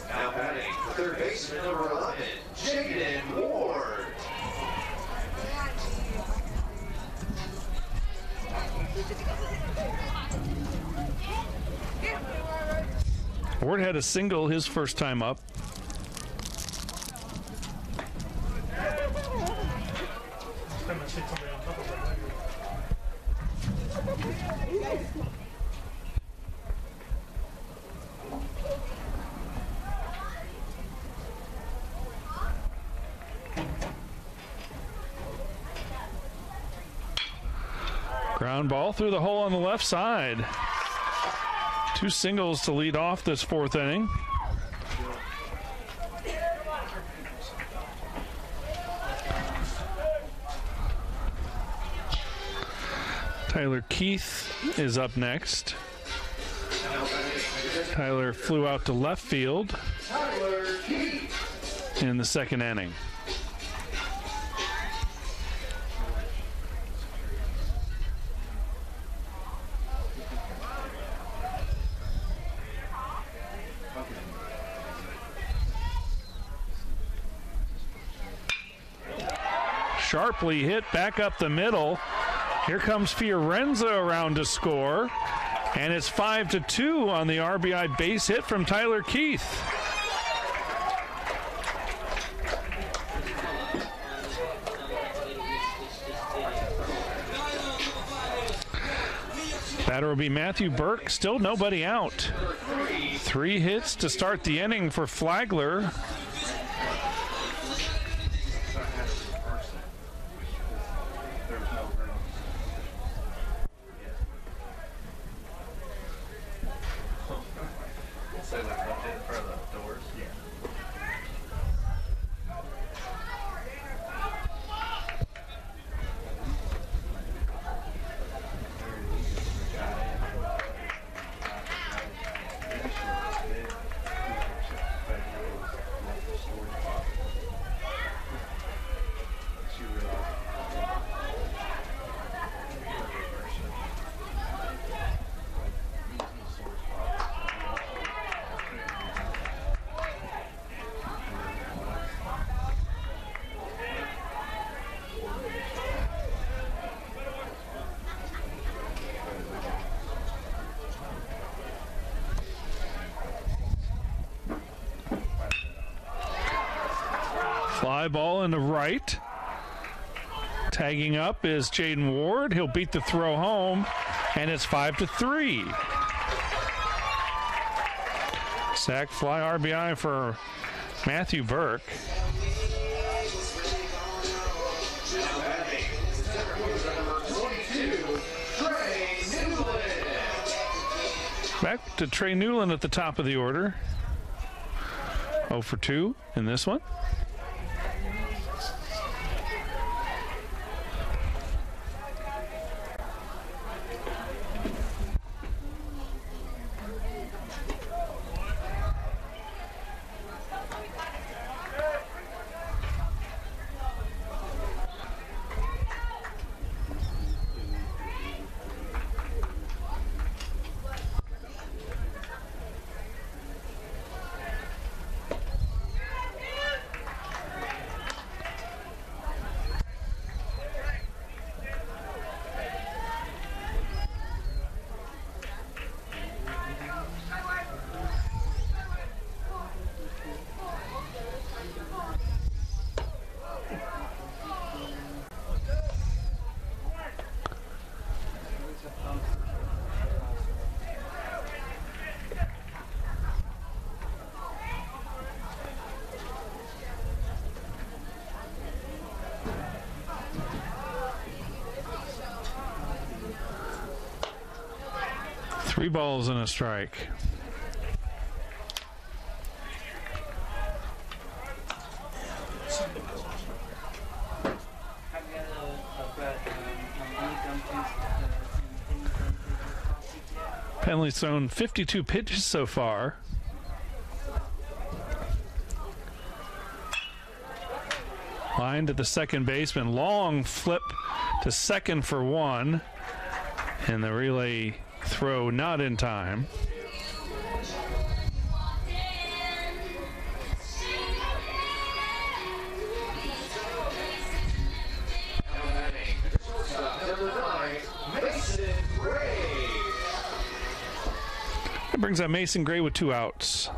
Now batting, third baseman number 11, Jaden Ward. Ward had a single his first time up. Time I see somebody on top of it. Ground ball through the hole on the left side. 2 singles to lead off this 4th inning. Tyler Keith is up next. Tyler flew out to left field in the 2nd inning. Sharply hit back up the middle. Here comes Fiorenza around to score. And it's 5-2 on the RBI base hit from Tyler Keith. Batter will be Matthew Burke. Still nobody out. 3 hits to start the inning for Flagler. Fly ball in the right. Tagging up is Jaden Ward. He'll beat the throw home, and it's 5-3. Sack fly RBI for Matthew Burke. Back to Trey Newland at the top of the order. 0 for 2 in this one. Three balls and a strike. Penalty's thrown 52 pitches so far. Line to the second baseman. Long flip to second for one. And the relay throw not in time. That brings up Mason Gray with 2 outs.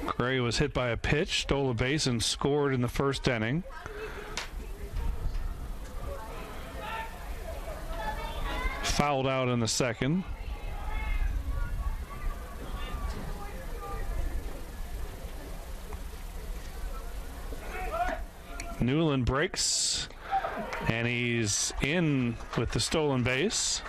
Gray was hit by a pitch, stole a base, and scored in the first inning. Fouled out in the second. Newland breaks, and he's in with the stolen base.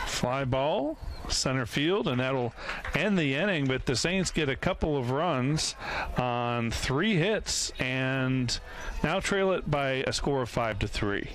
Fly ball, center field, and that'll end the inning. But the Saints get a couple of runs on 3 hits and now trail it by a score of 5-3.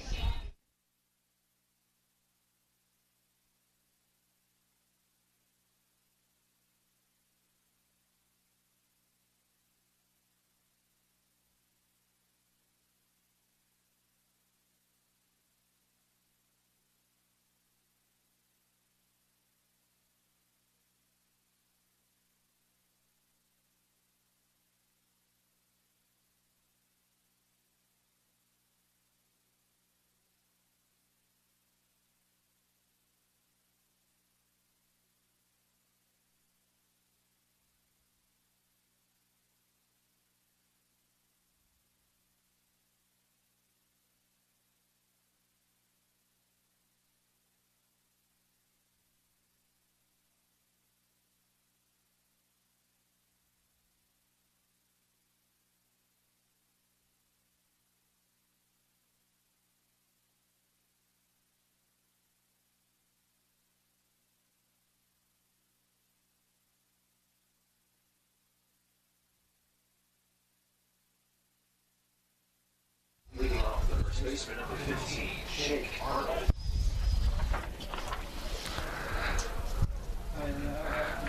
Baseman number 15, Jake Arnold.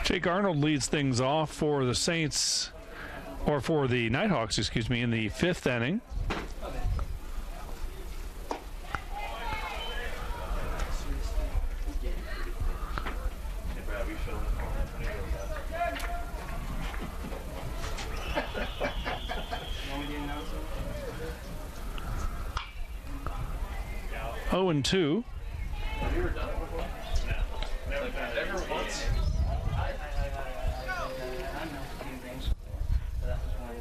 Jake Arnold leads things off for the Saints, or for the Nighthawks, excuse me, in the 5th inning. Oh, and 2. Have you ever done it before? No. Never once? I know a few things before, but that was one.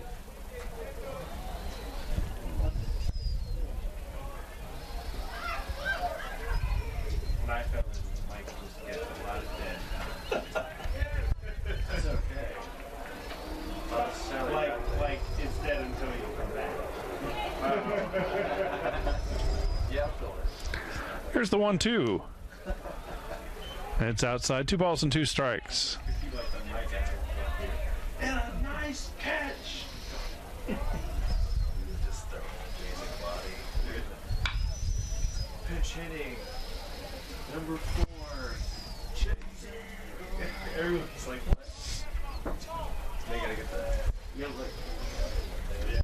When I fell in, Mike used to get a lot of dead. That's okay. Like it's dead until you come back. Yeah, I'll fill it. Here's the 1-2. It's outside. 2 balls and 2 strikes. And a nice catch. Just throw amazing body. Pitch hitting. Number 4. Chasing. Everyone's like, what? They gotta get that. Yeah, look. Yeah.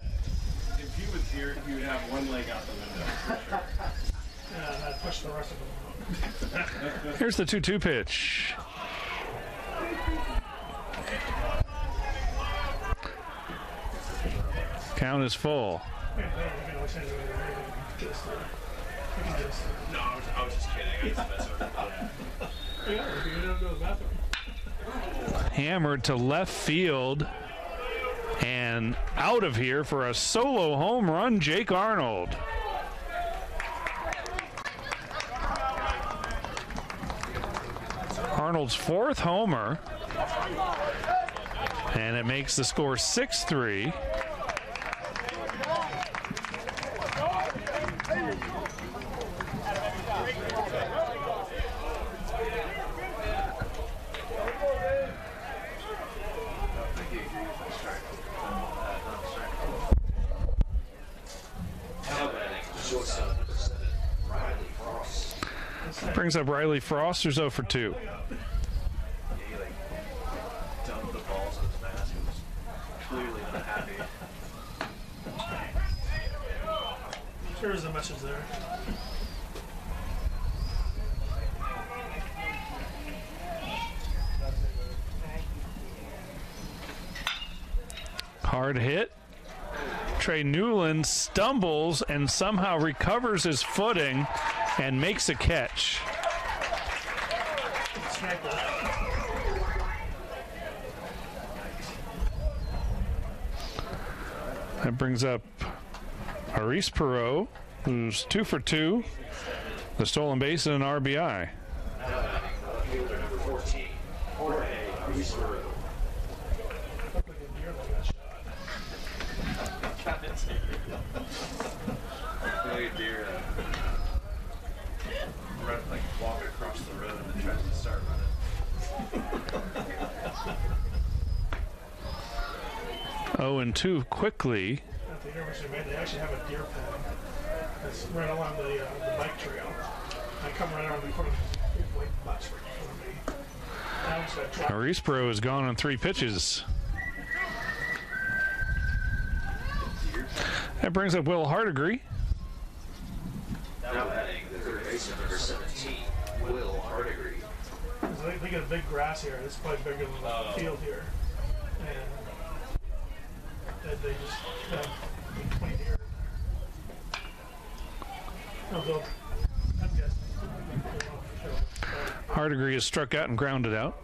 If he was here, he would have one leg out the window for sure. Yeah, and I'd push the rest of them out. Here's the 2-2 pitch. Count is full. Yeah, you can always send it over there. You can just, No, I was just kidding. I just mess with it. yeah, if you don't go to the bathroom. Hammered to left field and out of here for a solo home run, Jake Arnold. Arnold's 4th homer. And it makes the score 6-3. Brings up Riley Frost, who's 0 for 2. He like dumped the balls in his mask and was clearly not happy. There is a message there. Hard hit. Trey Newland stumbles and somehow recovers his footing and makes a catch. That brings up Maurice Perot, who's 2 for 2, the stolen base and an RBI. Fielder number 14, Jorge Aristero. Like a deer run, like walk across the road and then tries to start running. 0-2 quickly. At the University of Maine, they actually have a deer pen that's right along the bike trail. I come right around the corner, big white butts right in front of me. And I was gonna drop. Maurice Perot is gone on 3 pitches. That brings up Will Hardigree. Now batting the third baseman number 17, Will Hardigree. They got a big grass here. It's probably bigger than the field here. And they just have like 20 deer in there. No, they'll, I'm guessing. Hardigree is struck out and grounded out.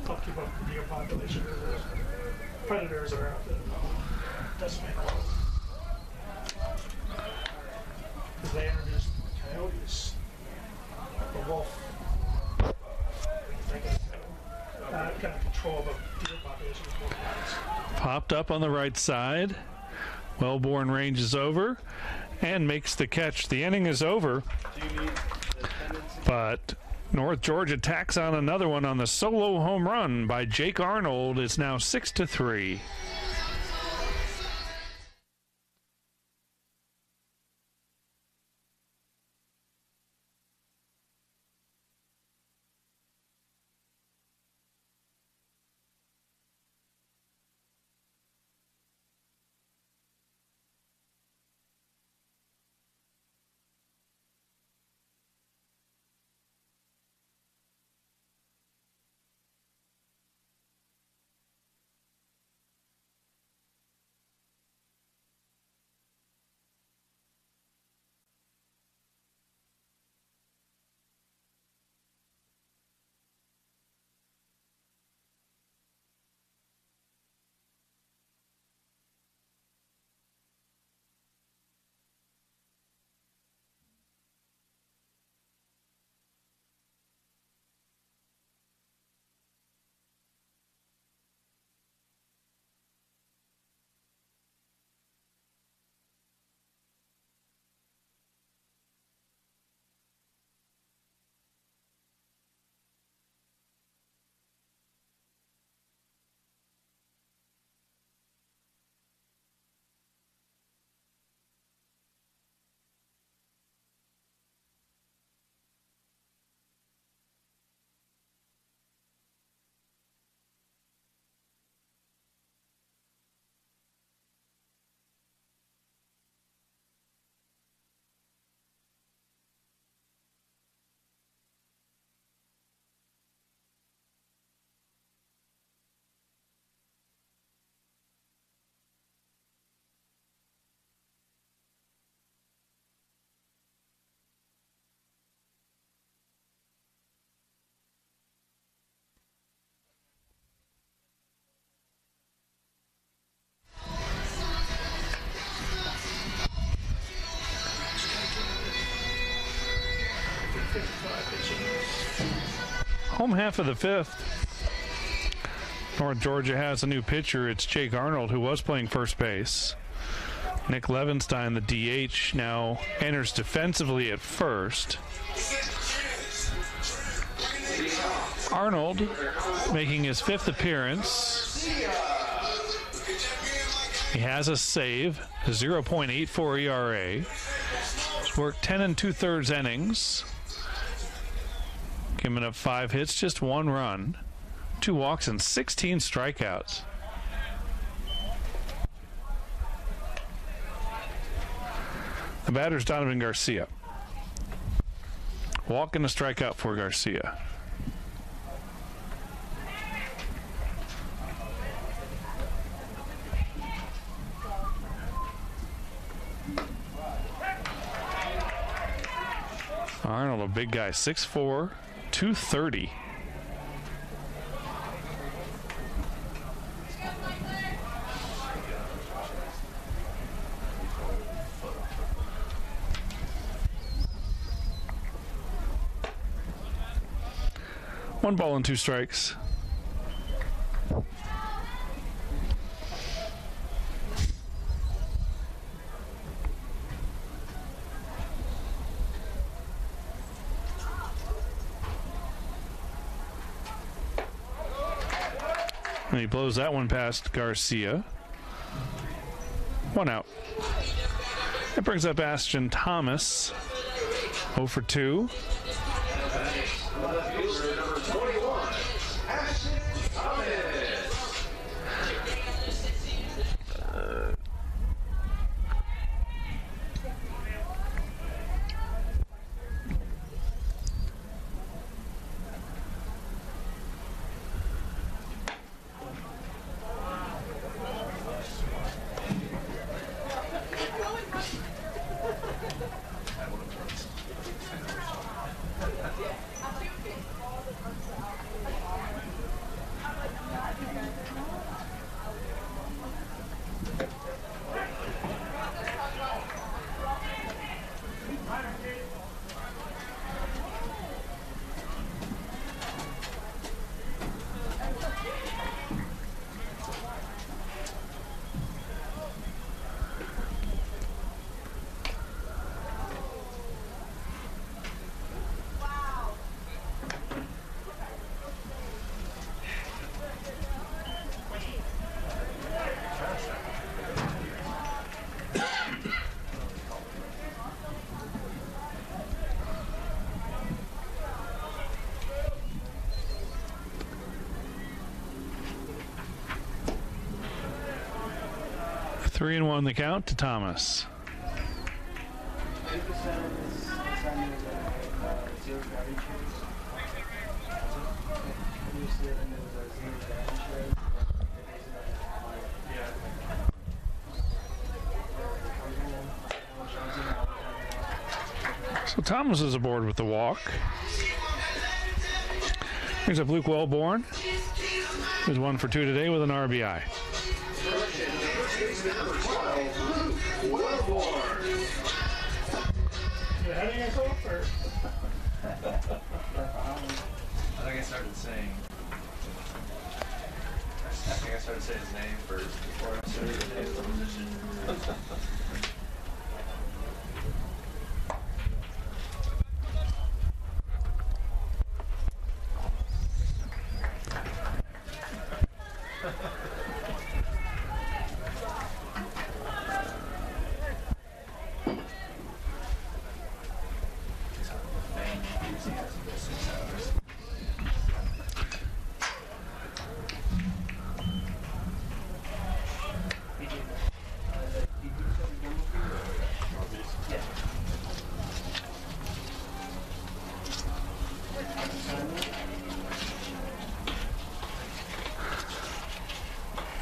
Help keep up the deer population. Predators are out there. Decimate all. Because they introduced coyotes, the wolf. Kind of control the deer population is more nice. Popped up on the right side. Wellborn ranges over and makes the catch. The inning is over, but North Georgia tacks on another one on the solo home run by Jake Arnold. It's now 6-3. Home half of the fifth. North Georgia has a new pitcher. It's Jake Arnold, who was playing first base. Nick Levenstein, the DH, now enters defensively at first. Arnold making his fifth appearance. He has a save, a 0.84 ERA. He's worked 10 2/3 innings. Giving up 5 hits, just 1 run, 2 walks, and 16 strikeouts. The batter's Donovan Garcia. Walk and a strikeout for Garcia. Arnold, a big guy, 6'4", 230. One ball and 2 strikes. And he blows that one past Garcia. 1 out. That brings up Ashton Thomas. 0 for 2. Number 21, Ashton Thomas. Three and 1 the count to Thomas. So Thomas is aboard with the walk. Brings up Luke Wellborn, who's 1 for 2 today with an RBI. Number 12, Luke Wellborn. How do you go first? I think I started saying. I think I started saying his name first before I started the name of the position.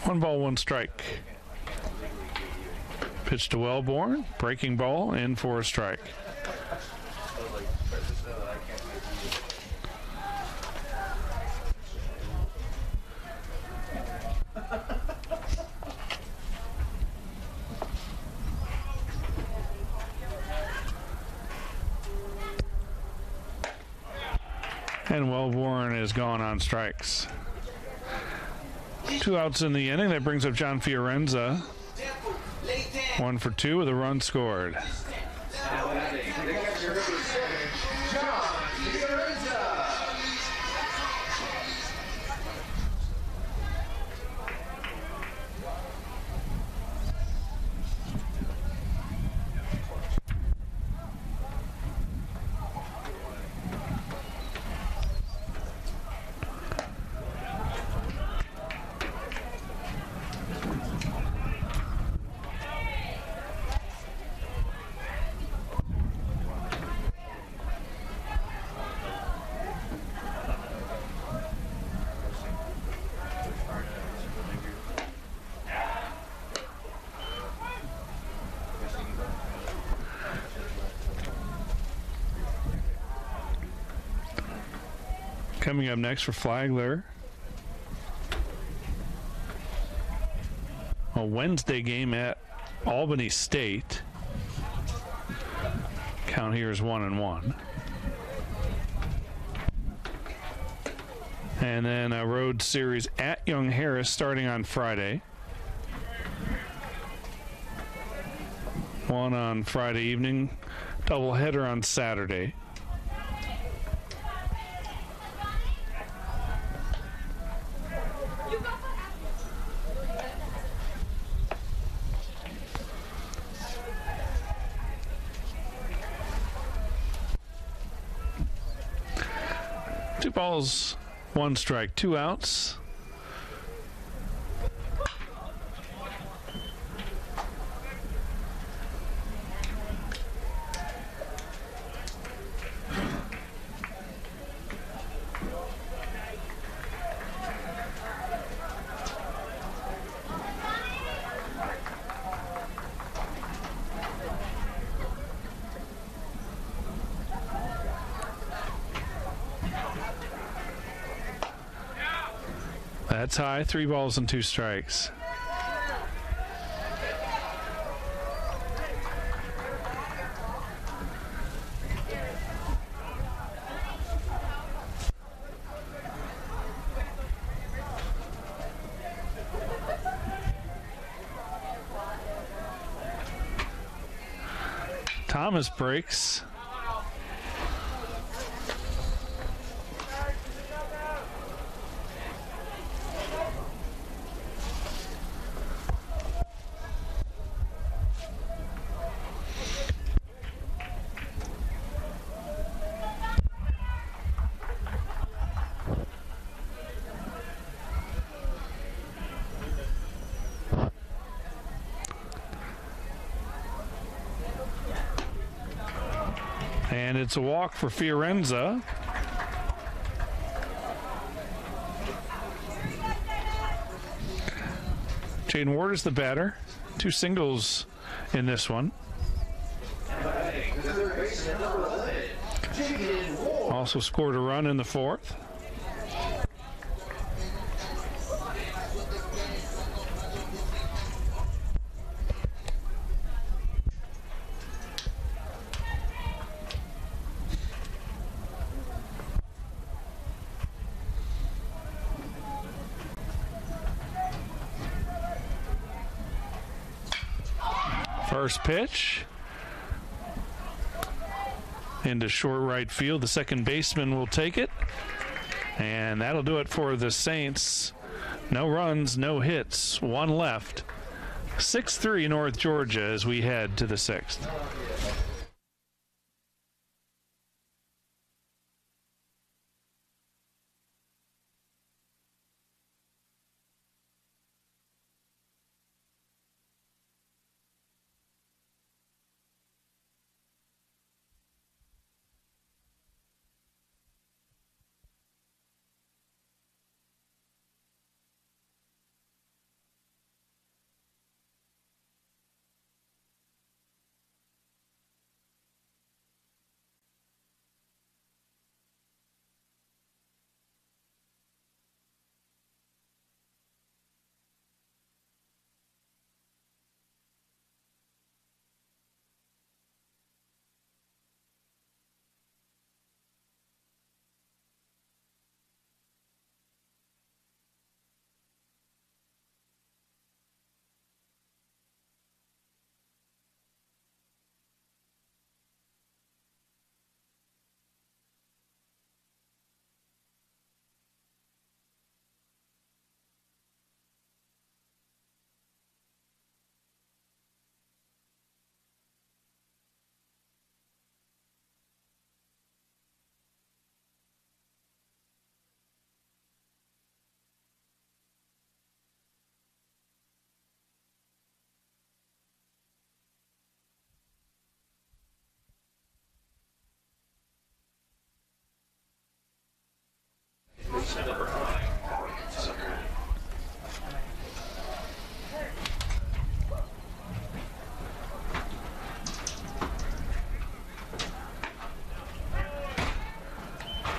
One ball, 1 strike. Pitch to Wellborn, breaking ball, in for a strike. And Wellborn is gone on strikes. 2 outs in the inning. That brings up John Fiorenza. 1 for 2 with a run scored. Coming up next for Flagler, a Wednesday game at Albany State. Count here is 1-1. And then a road series at Young Harris starting on Friday. One on Friday evening, doubleheader on Saturday. Two balls, 1 strike, 2 outs. That's high. 3 balls and 2 strikes. Thomas breaks. And it's a walk for Fiorenza. Jaden Ward is the batter. 2 singles in this one. Also scored a run in the 4th. First pitch into short right field. The second baseman will take it, and that'll do it for the Saints. No runs, no hits, 1 left. 6-3 North Georgia as we head to the 6th.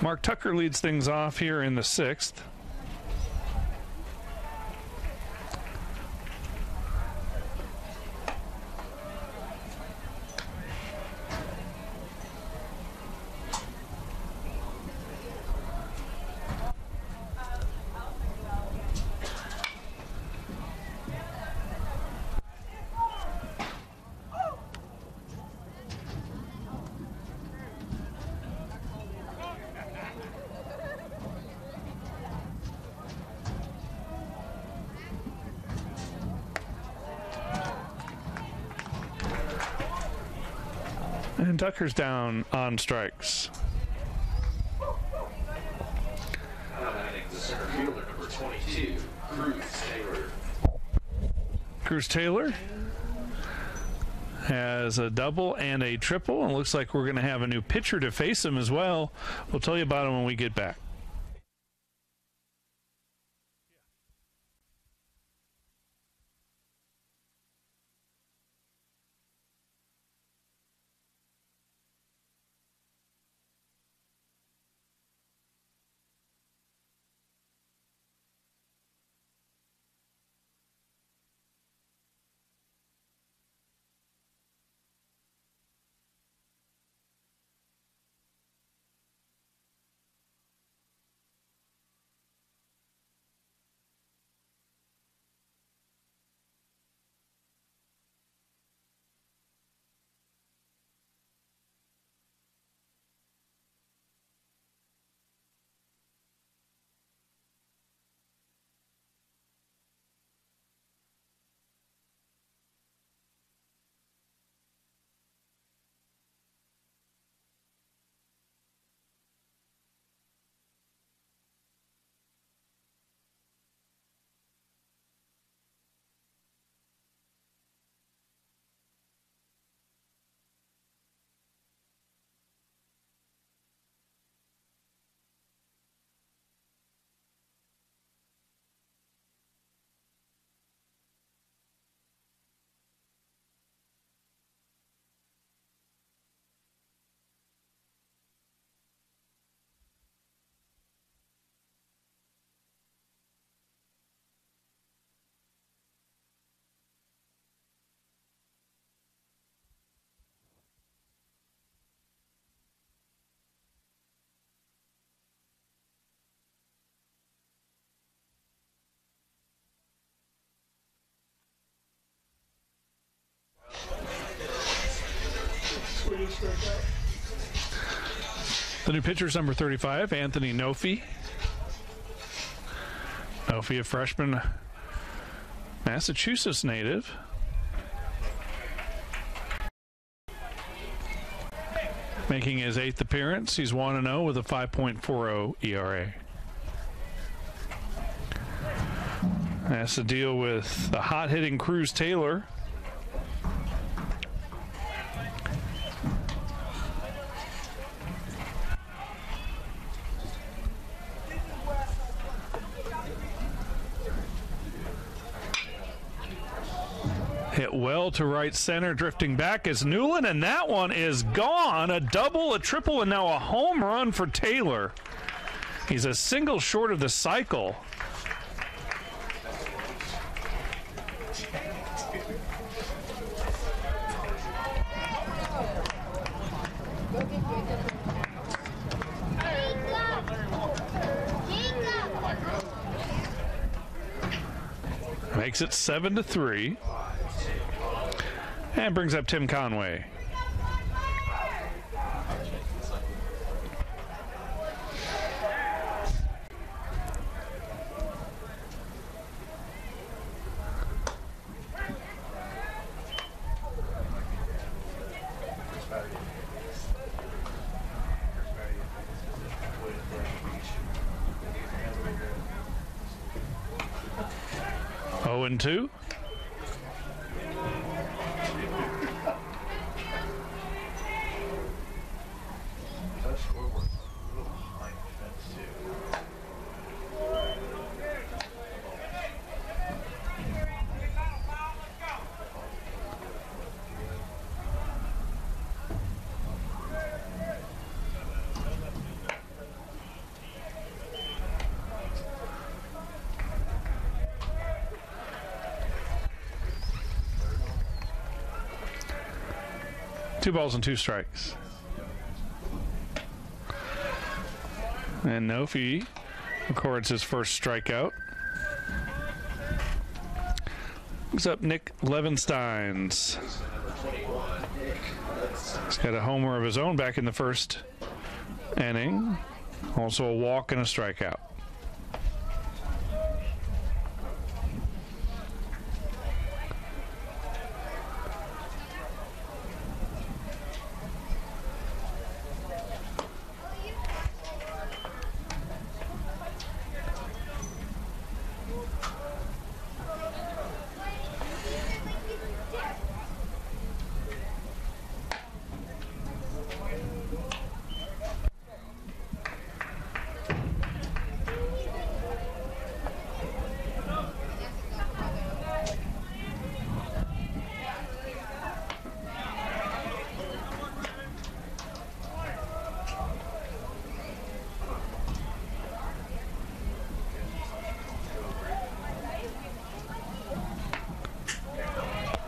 Mark Tucker leads things off here in the 6th. And Tucker's down on strikes. Batting the center fielder, number 22, Cruz Taylor. Cruz Taylor has a double and a triple, and looks like we're going to have a new pitcher to face him as well. We'll tell you about him when we get back. The new pitcher is number 35, Anthony Nofi. Nofi, a freshman, Massachusetts native. Making his 8th appearance. He's 1-0 with a 5.40 ERA. Has to deal with the hot-hitting Cruz Taylor. Hit well to right center, drifting back is Newland, and that one is gone. A double, a triple, and now a home run for Taylor. He's a single short of the cycle. Makes it 7-3. And brings up Tim Conway. Oh, and 2. 2 balls and 2 strikes. And Nofi records his first strikeout. Brings up Nick Levensteins. He's got a homer of his own back in the first inning. Also a walk and a strikeout.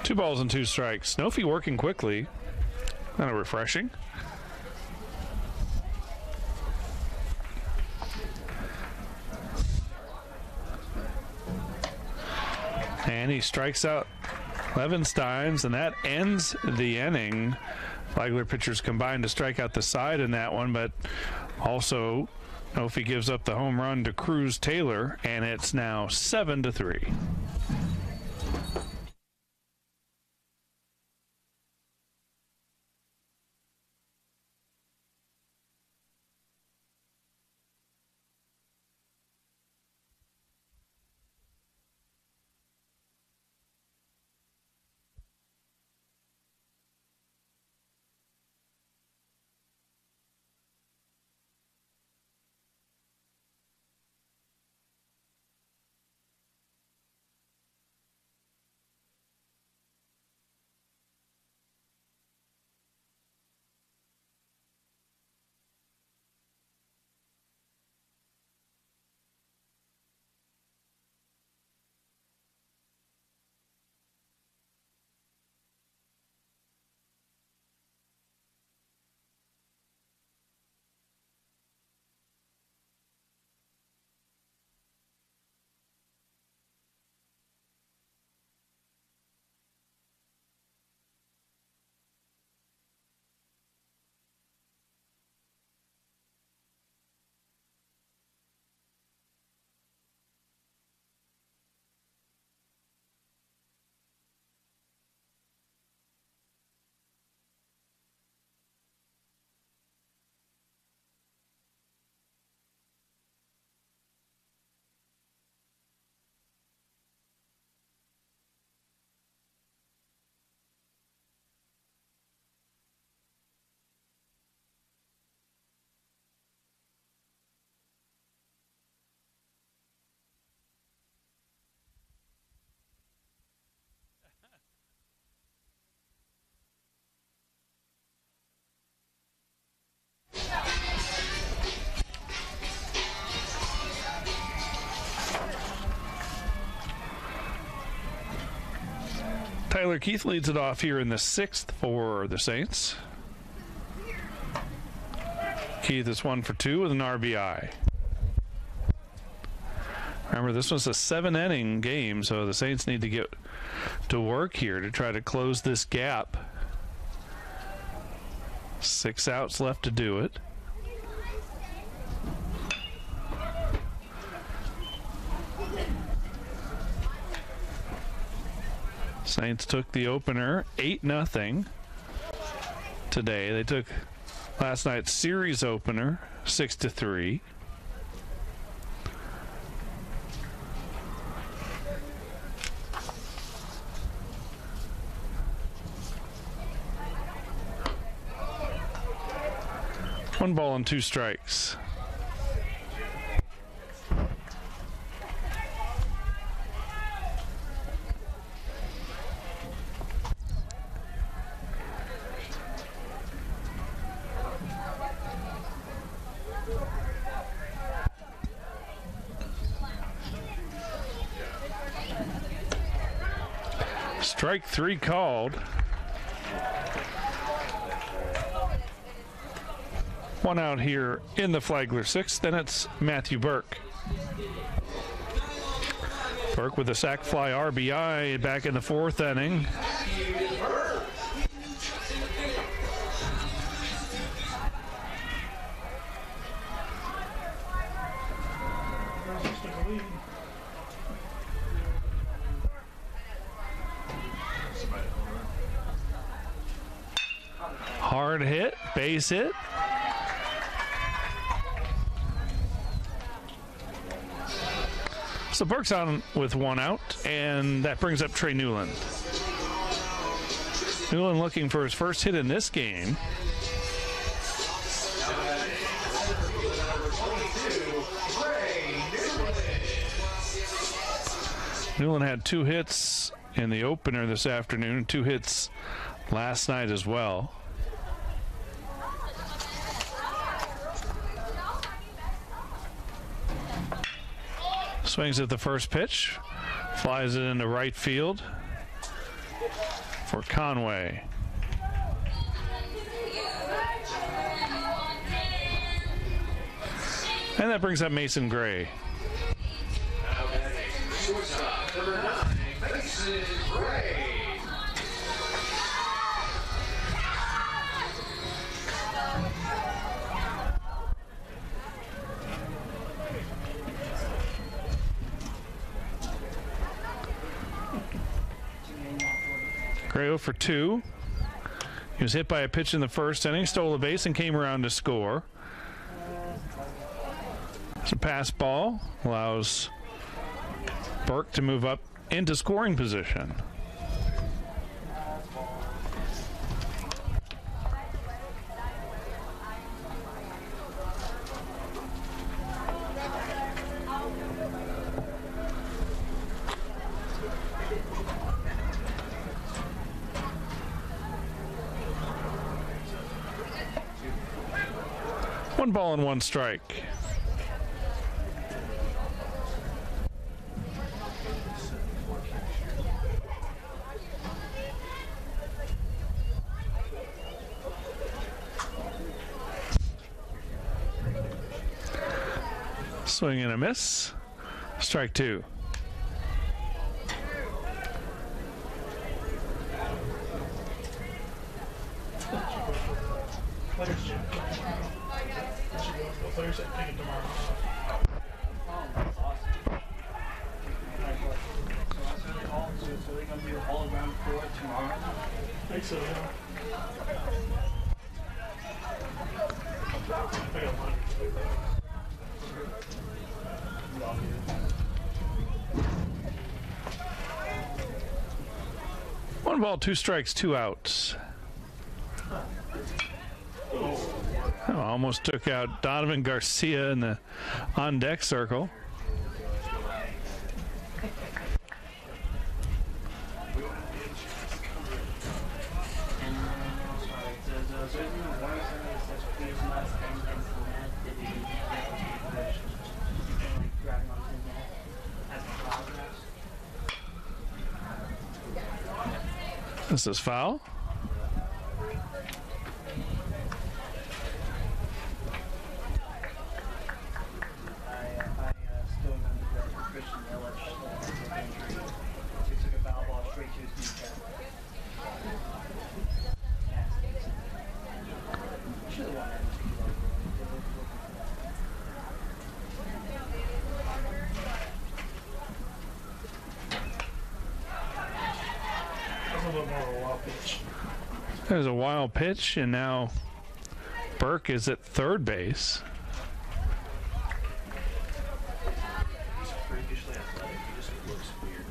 Two balls and 2 strikes. Nofi working quickly. Kind of refreshing. And he strikes out Levensteins, and that ends the inning. Flagler pitchers combined to strike out the side in that one, but also Nofi gives up the home run to Cruz Taylor, and it's now 7-3. Tyler Keith leads it off here in the 6th for the Saints. Keith is 1 for 2 with an RBI. Remember, this was a 7-inning game, so the Saints need to get to work here to try to close this gap. 6 outs left to do it. Saints took the opener 8-0 today. They took last night's series opener 6-3. One ball and 2 strikes. Strike 3 called. One out here in the Flagler sixth, then it's Matthew Burke. Burke with a sac fly RBI back in the fourth inning. Hard hit, base hit. So Burke's on with one out, and that brings up Trey Newland. Newland looking for his first hit in this game. Newland had 2 hits in the opener this afternoon, 2 hits last night as well. Swings at the first pitch, flies it into right field for Conway. And that brings up Mason Gray. Shortstop, number 9, Mason Gray. Gray 0 for 2. He was hit by a pitch in the first inning, stole a base, and came around to score. It's a pass ball, allows Burke to move up into scoring position. One ball and one strike. Swing and a miss. Strike 2. Players that take it tomorrow. So they're going to do all around for it tomorrow? I think so, yeah. I got mine. One ball, 2 strikes, 2 outs. Oh, almost took out Donovan Garcia in the on-deck circle. This is foul. There's a wild pitch, and now Burke is at third base. He's freakishly athletic. He just looks weird.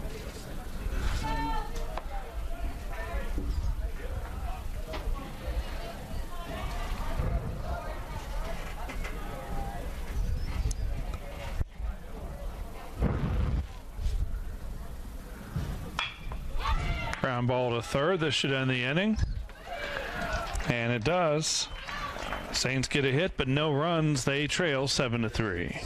Ground ball to third. This should end the inning. And it does. Saints get a hit, but no runs. They trail 7-3.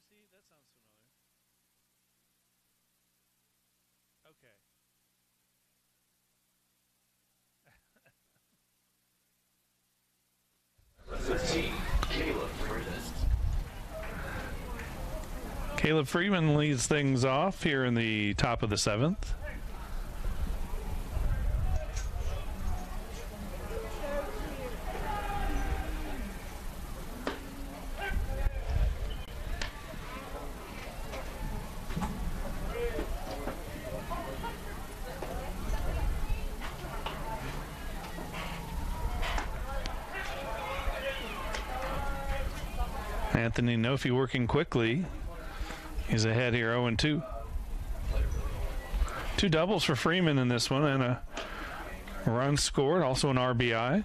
See, that sounds familiar. Okay. Caleb Freeman leads things off here in the top of the 7th. Anthony Nofi working quickly. He's ahead here 0-2. 2 doubles for Freeman in this one and a run scored, also an RBI.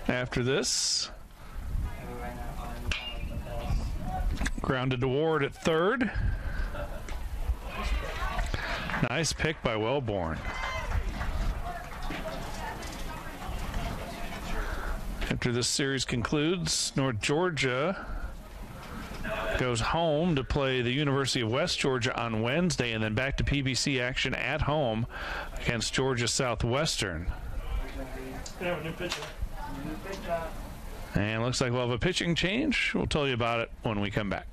After this, grounded to Ward at third. Nice pick by Wellborn. After this series concludes, North Georgia goes home to play the University of West Georgia on Wednesday and then back to PBC action at home against Georgia Southwestern. We have a new pitcher. And looks like we'll have a pitching change. We'll tell you about it when we come back.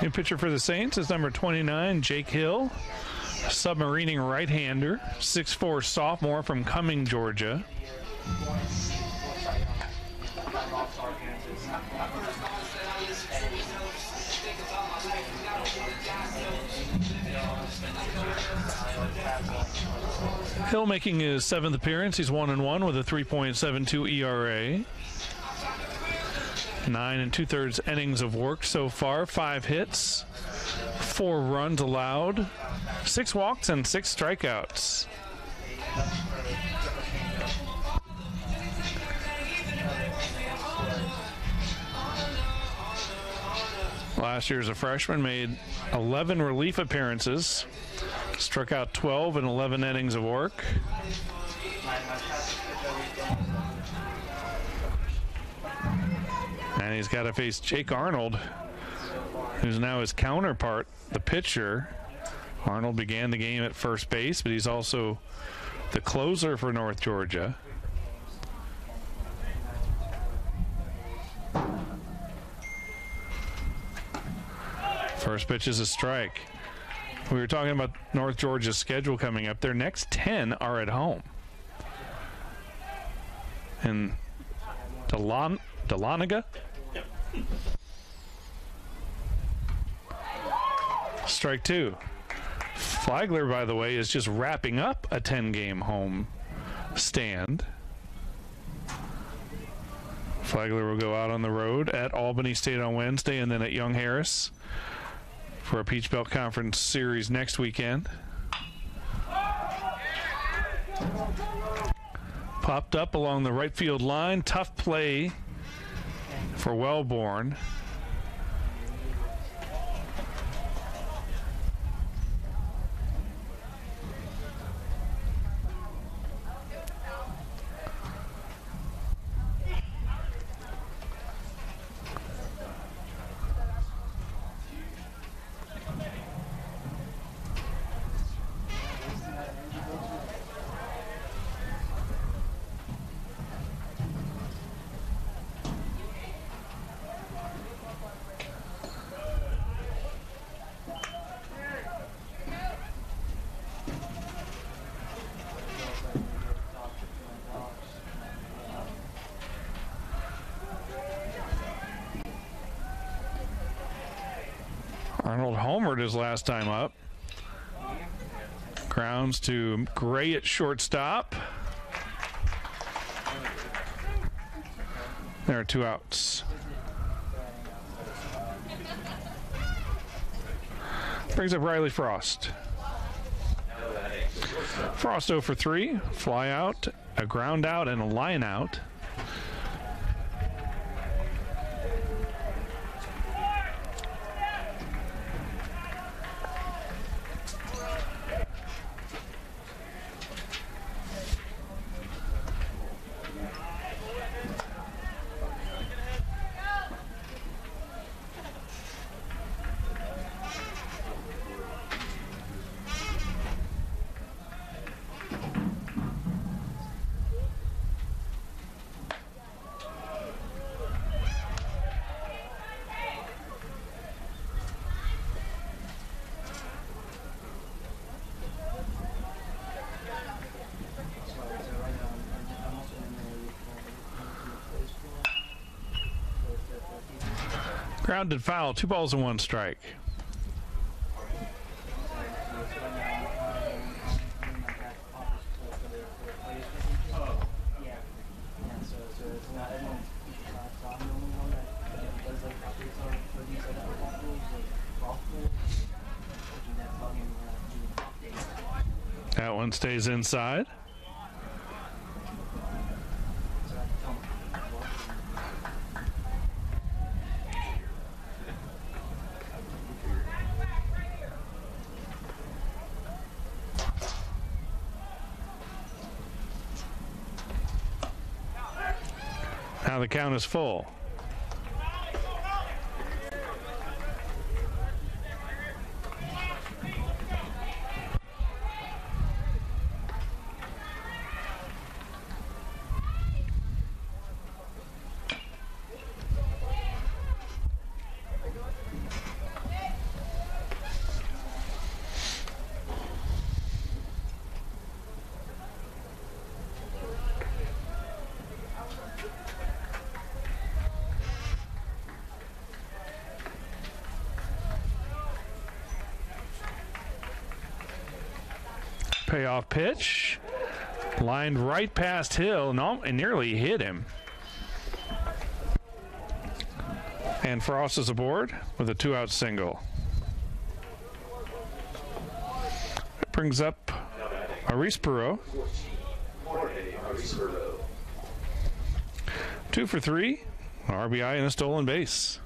New pitcher for the Saints is number 29, Jake Hill. Submarining right-hander, 6'4" sophomore from Cumming, Georgia. Hill making his 7th appearance. He's 1-1 with a 3.72 ERA. 9 2/3 innings of work so far. 5 hits, 4 runs allowed, 6 walks, and 6 strikeouts. Last year as a freshman, made 11 relief appearances, struck out 12 in 11 innings of work. And he's got to face Jake Arnold, who's now his counterpart, the pitcher. Arnold began the game at first base, but he's also the closer for North Georgia. First pitch is a strike. We were talking about North Georgia's schedule coming up. Their next 10 are at home. And Dahlonega? Strike 2. Flagler, by the way, is just wrapping up a 10-game home stand. Flagler will go out on the road at Albany State on Wednesday and then at Young Harris for a Peach Belt Conference series next weekend. Popped up along the right field line. Tough play for Wellborn. Arnold homered his last time up. Grounds to Gray at shortstop. There are 2 outs. Brings up Riley Frost. Frost 0 for 3. Fly out, a ground out, and a line out. Grounded foul, 2 balls and 1 strike. That one stays inside. Now the count is full. Payoff pitch, lined right past Hill and nearly hit him. And Frost is aboard with a 2-out single. It brings up Aris Perot. 2 for 3, RBI and a stolen base.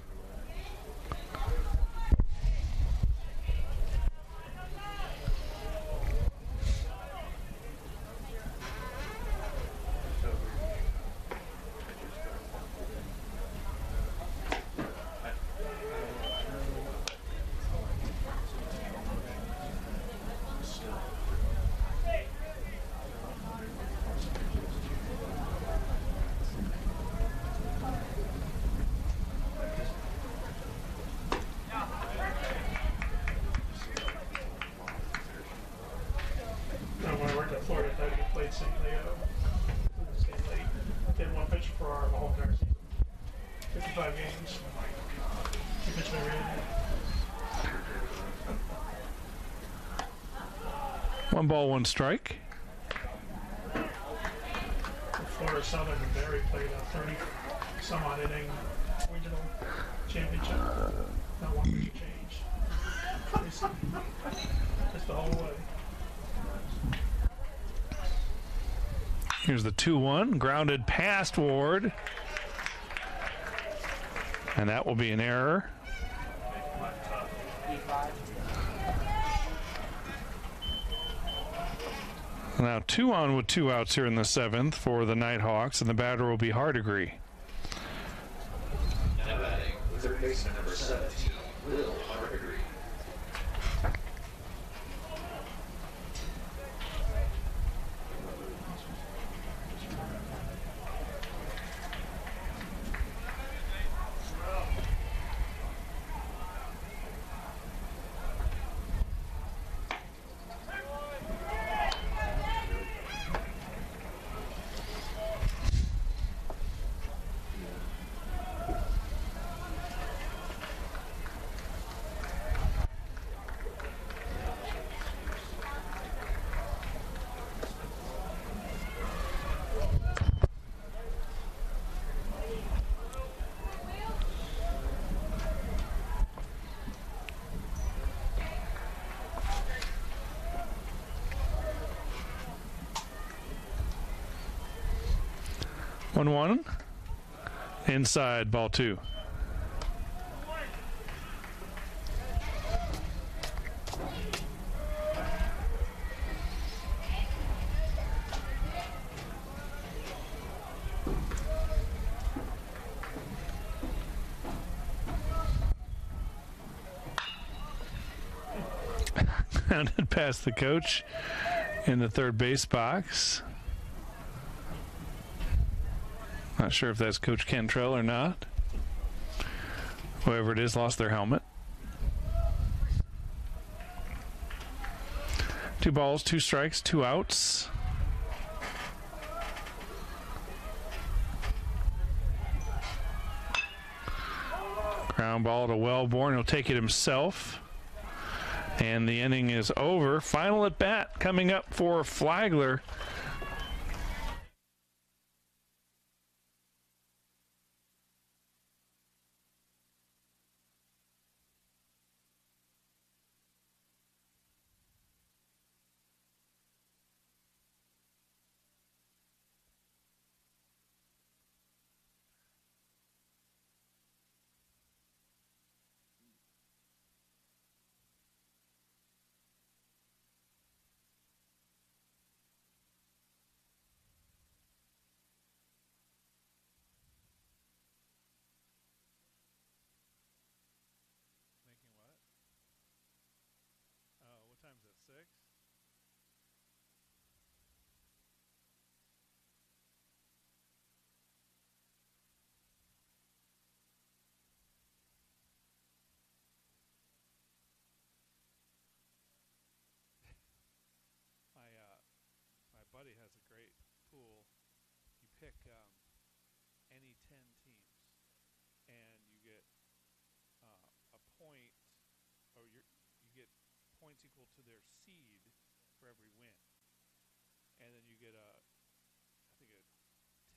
When I worked at Florida Tech, I played St. Leo. This game late. Did 1 pitch for our whole entire season. 55 games. He pitched me really. 1 ball, 1 strike. Florida Southern and Barry played a 30-some odd inning regional championship. Not one pitch change. Just the whole way. Here's the 2-1, grounded past Ward. And that will be an error. E5. Now 2 on with 2 outs here in the 7th for the Nighthawks, and the batter will be Hardegree. Now batting, third baseman number 17, Will Hardegree. One. Inside, ball 2. Grounded past the coach in the third base box. Not sure if that's Coach Cantrell or not. Whoever it is lost their helmet. 2 balls, 2 strikes, 2 outs. Ground ball to Wellborn. He'll take it himself. And the inning is over. Final at bat coming up for Flagler. What time is it? 6? My buddy has a great pool. You pick any 10 teams, and you get a point, or you get points equal to their seed for every win. And then you get I think a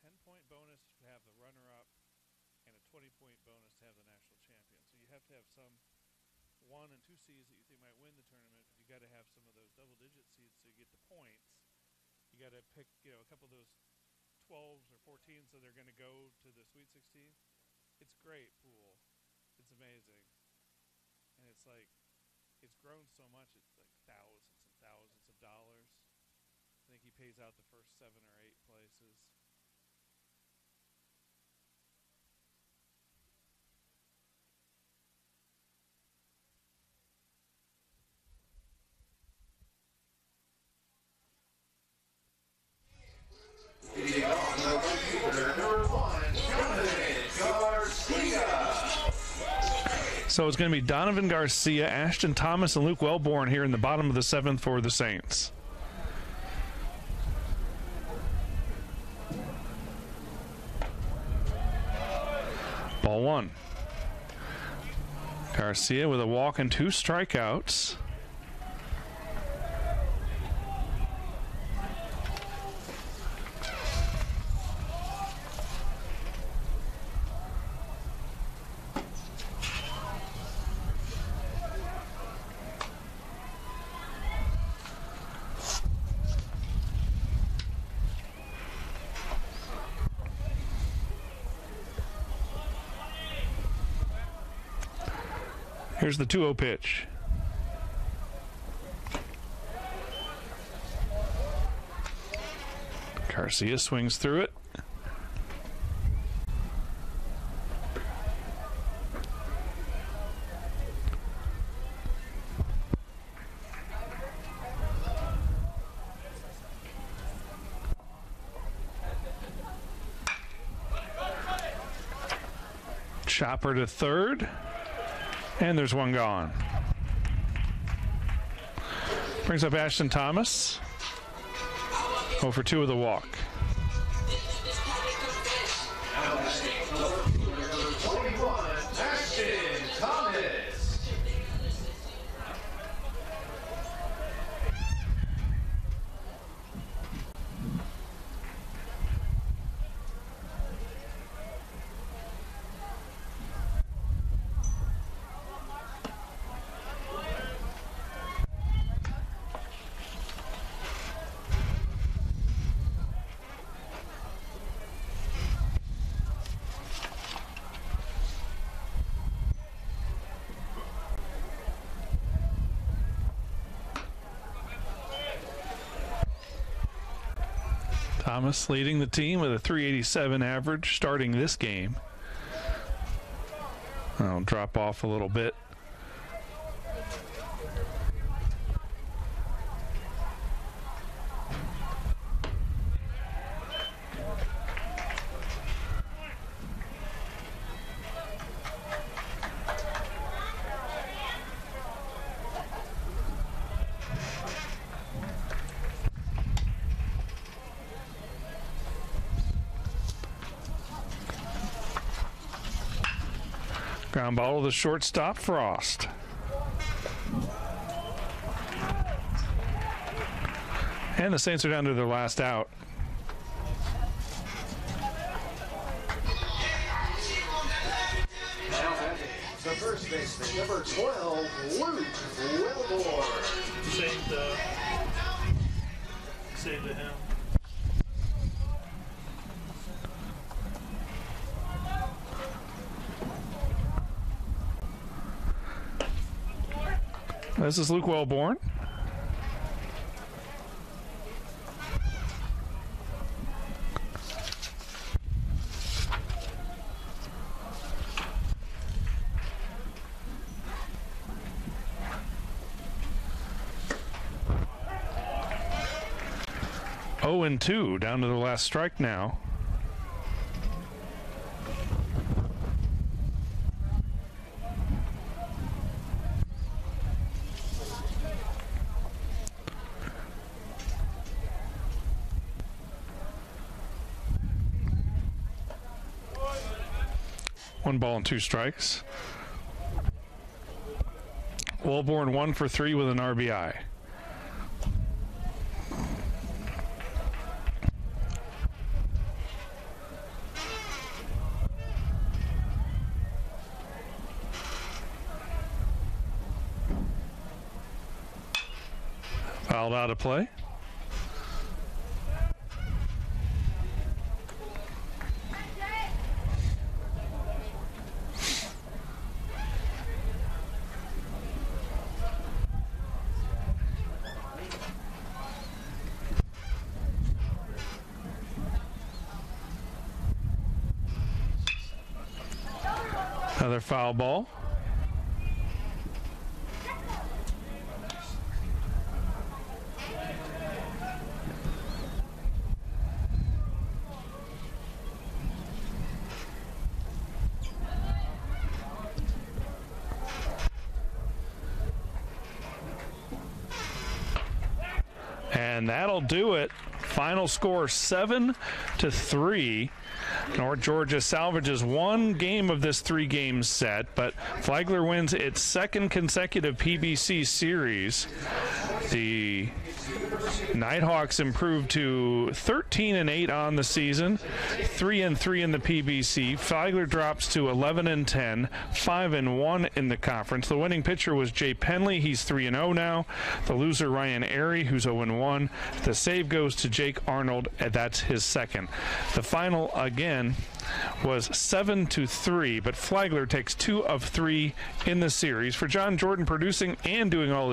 10-point bonus to have the runner-up and a 20-point bonus to have the national champion. So you have to have some 1 and 2 seeds that you think might win the tournament, but you got to have some of those double-digit seeds so you get the points. You got to pick, a couple of those 12s or 14s so they're going to go to the Sweet 16. It's great pool. It's amazing. And it's like, it's grown so much, it's like thousands and thousands of dollars. I think he pays out the first 7 or 8 places. Leading off the computer, number 1, Donovan Garcia. So it's going to be Donovan Garcia, Ashton Thomas, and Luke Wellborn here in the bottom of the 7th for the Saints. Ball 1. Garcia with a walk and 2 strikeouts. Here's the 2-0 pitch. Garcia swings through it. Chopper to third, and there's one gone. Brings up Ashton Thomas. 0 for 2 with a walk. Number 21, Ashton Thomas. Thomas leading the team with a 387 average starting this game. I'll drop off a little bit. Ground ball to the shortstop, Frost. And the Saints are down to their last out. Now batting, the first baseman, number 12, Luke Wilmore. Saved to him. This is Luke Wellborn. Oh, and 2 down to the last strike now. One ball and 2 strikes. Wellborn 1 for 3 with an RBI. Fouled out of play. Another foul ball. And that'll do it. Final score 7-3. North Georgia salvages one game of this 3-game set, but Flagler wins its second consecutive PBC series The Nighthawks improved to 13-8 on the season, 3-3 in the PBC. Flagler drops to 11-10, 5-1 in the conference. The winning pitcher was Jay Penley. He's 3-0 now. The loser, Ryan Airy, who's 0-1. The save goes to Jake Arnold, and that's his second. The final, again, was 7-3, but Flagler takes 2 of 3 in the series. For John Jordan producing and doing all